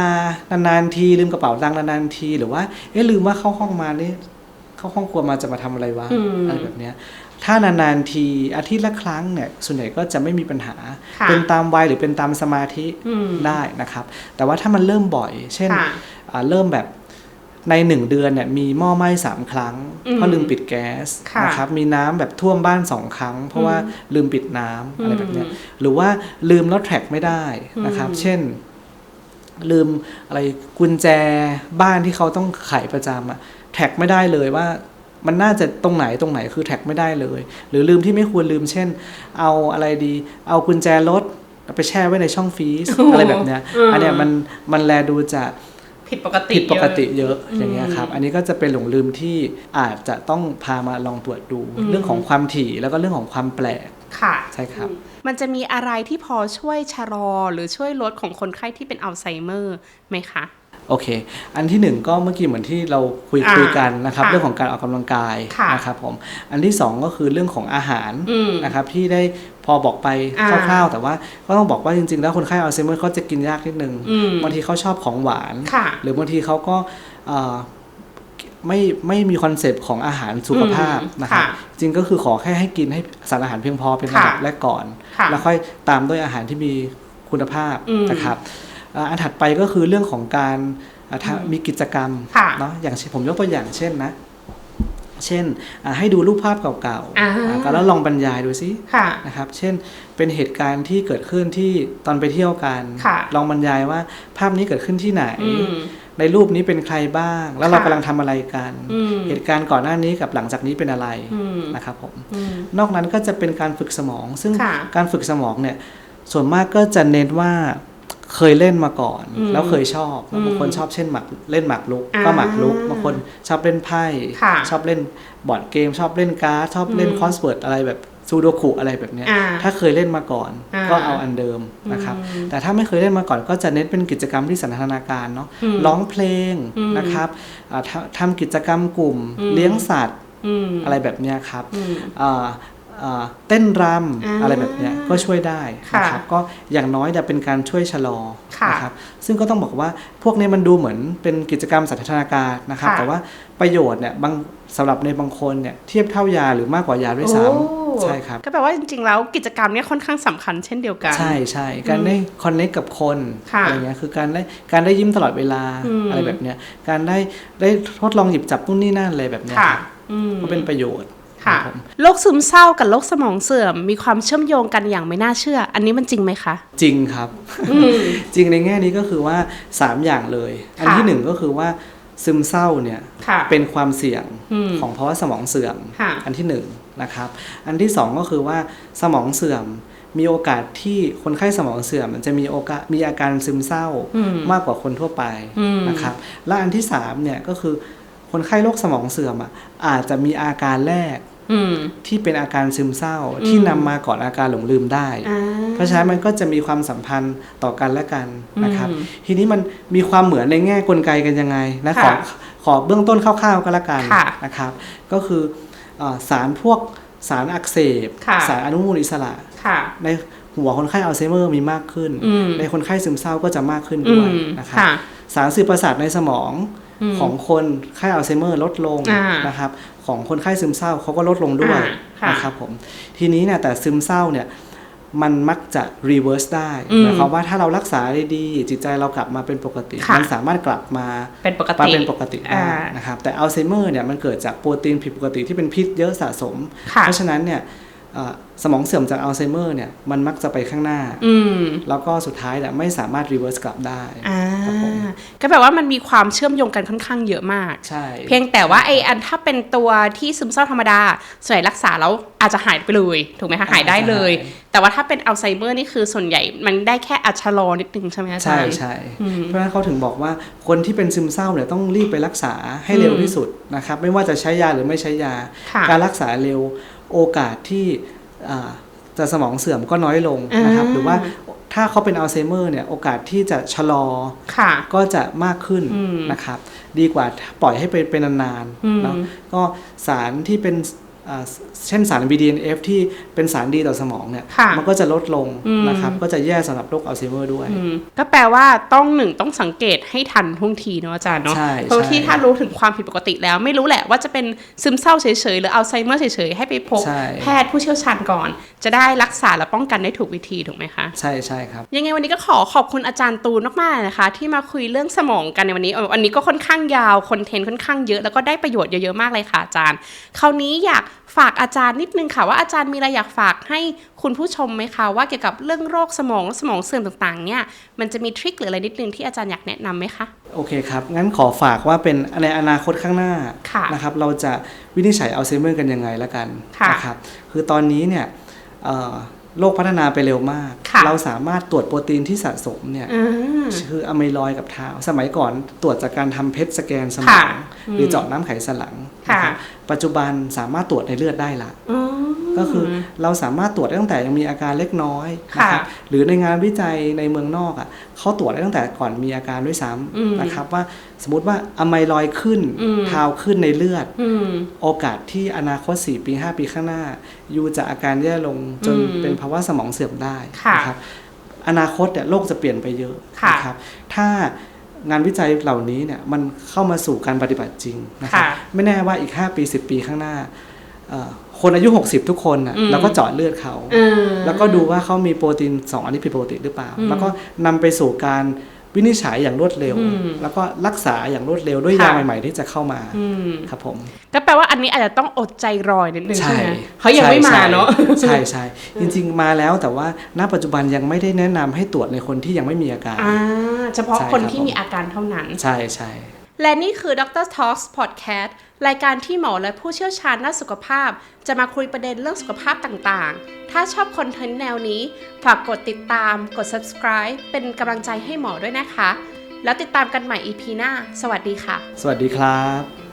นานๆทีลืมกระเป๋าตังค์นานๆทีหรือว่าลืมว่าเข้าห้องมานี่เข้าห้องครัวมาจะมาทำอะไรวะอะไรแบบเนี้ยถ้านานๆทีอาทิตย์ละครั้งเนี่ยส่วนใหญ่ก็จะไม่มีปัญหาเป็นตามวัยหรือเป็นตามสมาธิได้นะครับแต่ว่าถ้ามันเริ่มบ่อยเช่นเริ่มแบบใน1 เดือนเนี่ยมีหม้อไหม้3 ครั้งเพราะลืมปิดแก๊สนะครับมีน้ำแบบท่วมบ้าน2 ครั้งเพราะว่าลืมปิดน้ำอะไรแบบเนี้ยหรือว่าลืมแล้วแทร็กไม่ได้นะครับเช่นลืมอะไรกุญแจบ้านที่เขาต้องไขประจำแท็กไม่ได้เลยว่ามันน่าจะตรงไหนคือแท็กไม่ได้เลยหรือลืมที่ไม่ควรลืมเช่นเอาอะไรดีเอากุญแจรถไปแช่ไว้ในช่องฟรีซอะไรแบบเนี้ยอันเนี้ยมันแลดูจะผิดปกติเยอะอย่างเงี้ยครับอันนี้ก็จะเป็นหลงลืมที่อาจจะต้องพามาลองตรวจดูเรื่องของความถี่แล้วก็เรื่องของความแปลกค่ะใช่ครับมันจะมีอะไรที่พอช่วยชะลอหรือช่วยลดของคนไข้ที่เป็นอัลไซเมอร์ไหมคะโอเคอันที่1ก็เมื่อกี้เหมือนที่เราคุยกันนะครับเรื่องของการออกกำลังกายนะครับผมอันที่2ก็คือเรื่องของอาหารนะครับที่ได้พอบอกไปคร่าวๆแต่ว่าก็ต้องบอกว่าจริงๆแล้วคนไข้อัลไซเมอร์เขาจะกินยากนิดนึงบางทีเขาชอบของหวานหรือบางทีเขาก็ไม่มีคอนเซปต์ของอาหารสุขภาพนะครับจริงก็คือขอแค่ให้กินให้สารอาหารเพียงพอเป็นระดับแรกก่อนแล้วค่อยตามด้วยอาหารที่มีคุณภาพนะครับอันถัดไปก็คือเรื่องของการมีกิจกรรมเนาะอย่างผมยกตัวอย่างเช่นให้ดูรูปภาพเก่าๆแล้วลองบรรยายดูซินะครับเช่นเป็นเหตุการณ์ที่เกิดขึ้นที่ตอนไปเที่ยวกันลองบรรยายว่าภาพนี้เกิดขึ้นที่ไหนในรูปนี้เป็นใครบ้างแล้วเรากำลังทำอะไรกันเหตุการณ์ก่อนหน้านี้กับหลังจากนี้เป็นอะไรนะครับผมนอกนั้นก็จะเป็นการฝึกสมองซึ่งการฝึกสมองเนี่ยส่วนมากก็จะเน้นว่าเคยเล่นมาก่อนแล้วเคยชอบบางคนชอบเช่นเล่นหมากรุกก็หมากรุกบางคนชอบเล่นไพ่ชอบเล่นบอร์ดเกมชอบเล่นการ์ดชอบเล่นคอสเวิร์ดอะไรแบบซูโดคุอะไรแบบนี้ถ้าเคยเล่นมาก่อนก็เอาอันเดิมนะครับแต่ถ้าไม่เคยเล่นมาก่อนก็จะเน้นเป็นกิจกรรมที่สันทนาการเนาะร้องเพลงนะครับทำกิจกรรมกลุ่มเลี้ยงสัตว์อะไรแบบนี้ครับเต้นรำอะไรแบบนี้ก็ช่วยได้นะครับก็อย่างน้อยจะเป็นการช่วยชะลอนะครับซึ่งก็ต้องบอกว่าพวกนี้มันดูเหมือนเป็นกิจกรรมสันทนาการนะครับแต่ว่าประโยชน์เนี่ยสำหรับในบางคนเนี่ยเทียบเท่ายาหรือมากกว่ายาด้วยซ้ำใช่ครับก็แปลว่าจริงๆแล้วกิจกรรมนี้ค่อนข้างสำคัญเช่นเดียวกันใช่การได้คอนเนคกับคนอะไรเงี้ยคือการได้ยิ้มตลอดเวลาอะไรแบบเนี้ยการได้ทดลองหยิบจับนู่นนี่นั่นอะไรแบบเนี้ยก็เป็นประโยชน์โรคซึมเศร้ากับโรคสมองเสื่อมมีความเชื่อมโยงกันอย่างไม่น่าเชื่ออันนี้มันจริงไหมคะจริงครับจริงในแง่นี้ก็คือว่า3อย่างเลยอันที่1ก็คือว่าซึมเศร้าเนี่ยเป็นความเสี่ยงของภาวะสมองเสื่อมอันที่1นะครับอันที่2ก็คือว่าสมองเสื่อม มีโอกาสที่คนไข้สมองเสื่อมมันจะมีอาการซึมเศร้ามากกว่าคนทั่วไปนะครับและอันที่3เนี่ยก็คือคนไข้โรคสมองเสื่อมอาจจะมีอาการแรกที่เป็นอาการซึมเศร้าที่นำมาก่อนอาการหลงลืมได้เพราะฉะนั้นมันก็จะมีความสัมพันธ์ต่อกันและกันนะครับทีนี้มันมีความเหมือนในแง่กลไกกันยังไงนะขอเบื้องต้นคร่าวๆก็แล้วกันนะครับก็คือสารอักเสบสารอนุมูลอิสระในหัวคนไข้อัลไซเมอร์มีมากขึ้นในคนไข้ซึมเศร้าก็จะมากขึ้นด้วยนะครับสารสื่อประสาทในสมองของคนไข้อัลไซเมอร์ลดลงนะครับของคนไข้ซึมเศร้าเขาก็ลดลงด้วยนะครับผมทีนี้เนี่ยแต่ซึมเศร้าเนี่ยมันมักจะรีเวิร์สได้หมายความว่าถ้าเรารักษาได้ดีจิตใจเรากลับมาเป็นปกติมันสามารถกลับมาเป็นปกติได้นะครับแต่อัลไซเมอร์เนี่ยมันเกิดจากโปรตีนผิดปกติที่เป็นพิษเยอะสะสมเพราะฉะนั้นเนี่ยสมองเสื่อมจากอัลไซเมอร์เนี่ยมันมักจะไปข้างหน้าแล้วก็สุดท้ายเนี่ยไม่สามารถรีเวิร์สกลับได้ก็แปลว่ามันมีความเชื่อมโยงกันค่อนข้างเยอะมากใช่เพียงแต่ว่าอันถ้าเป็นตัวที่ซึมเศร้าธรรมดาส่วนใหญ่รักษาแล้วอาจจะหายไปเลยถูกไหมคะหายได้เลยแต่ว่าถ้าเป็นอัลไซเมอร์นี่คือส่วนใหญ่มันได้แค่ชะลอนิดนึงใช่ไหมอาจารย์ใช่เพราะฉะนั้นเขาถึงบอกว่าคนที่เป็นซึมเศร้าเนี่ยต้องรีบไปรักษาให้เร็วที่สุดนะครับไม่ว่าจะใช้ยาหรือไม่ใช้ยาการรักษาเร็วโอกาสที่จะสมองเสื่อมก็น้อยลงนะครับหรือว่าถ้าเขาเป็นอัลไซเมอร์เนี่ยโอกาสที่จะชะลอก็จะมากขึ้นนะครับดีกว่าปล่อยให้เป็นนานๆแล้วก็สารที่เป็นเช่นสาร BDNF ที่เป็นสารดีต่อสมองเนี่ยมันก็จะลดลงนะครับก็จะแย่สำหรับโรคอัลไซเมอร์ด้วยก็แปลว่าต้องสังเกตให้ทันท่วงทีเนาะอาจารย์เนาะเพราะที่ถ้ารู้ถึงความผิดปกติแล้วไม่รู้แหละว่าจะเป็นซึมเศร้าเฉยๆหรืออัลไซเมอร์เฉยๆให้ไปพบแพทย์ผู้เชี่ยวชาญก่อนจะได้รักษาและป้องกันได้ถูกวิธีถูกไหมคะใช่ครับยังไงวันนี้ก็ขอบคุณอาจารย์ตูนมากๆนะคะที่มาคุยเรื่องสมองกันในวันนี้ก็ค่อนข้างยาวคอนเทนต์ค่อนข้างเยอะแล้วก็ได้ประโยชน์เยอะๆมากเลยค่ะอาจารย์คราวนี้อยากฝากอาจารย์นิดนึงค่ะว่าอาจารย์มีอะไรอยากฝากให้คุณผู้ชมไหมคะว่าเกี่ยวกับเรื่องโรคสมองเสื่อมต่างๆเนี่ยมันจะมีทริคหรืออะไรนิดนึงที่อาจารย์อยากแนะนำไหมคะโอเคครับงั้นขอฝากว่าเป็นในอนาคตข้างหน้านะครับเราจะวินิจฉัยอัลไซเมอร์กันยังไงละกันนะครับคือตอนนี้เนี่ยโลกพัฒนาไปเร็วมากเราสามารถตรวจโปรตีนที่สะสมเนี่ยคืออะไมลอยด์กับทาวสมัยก่อนตรวจจากการทำเพชรสแกนสมองหรือเจาะน้ำไขสันหลังปัจจุบันสามารถตรวจในเลือดได้ละก็คือเราสามารถตรวจได้ตั้งแต่ยังมีอาการเล็กน้อยนะครับหรือในงานวิจัยในเมืองนอกเขาตรวจได้ตั้งแต่ก่อนมีอาการด้วยซ้ำนะครับว่าสมมติว่าอะไมลอยด์ขึ้นทาวขึ้นในเลือดโอกาสที่อนาคต4 ปี 5 ปีข้างหน้ายูจะอาการแย่ลงจนเป็นภาวะสมองเสื่อมได้นะครับอนาคตเนี่ยโลกจะเปลี่ยนไปเยอะนะครับถ้างานวิจัยเหล่านี้เนี่ยมันเข้ามาสู่การปฏิบัติจริงนะครับไม่แน่ว่าอีก5 ปี 10 ปีข้างหน้าคนอายุ60ทุกคนเราก็เจาะเลือดเขาแล้วก็ดูว่าเขามีโปรตีน2อันนี้ผิดปกติหรือเปล่าแล้วก็นำไปสู่การวินิจฉัยอย่างรวดเร็วแล้วก็รักษาอย่างรวดเร็วด้วยยาใหม่ๆที่จะเข้ามาครับผมก็แปลว่าอันนี้อาจจะต้องอดใจรอนิดนึงใช่ไหมเขายังไม่มาเนาะใช่จริงๆมาแล้วแต่ว่าณปัจจุบันยังไม่ได้แนะนำให้ตรวจในคนที่ยังไม่มีอาการเฉพาะคนที่มีอาการเท่านั้นใช่และนี่คือ Dr. Talks Podcast รายการที่หมอและผู้เชี่ยวชาญด้านสุขภาพจะมาคุยประเด็นเรื่องสุขภาพต่างๆถ้าชอบคอนเทนต์แนวนี้ฝากกดติดตามกด subscribe เป็นกำลังใจให้หมอด้วยนะคะแล้วติดตามกันใหม่ EP หน้าสวัสดีค่ะสวัสดีครับ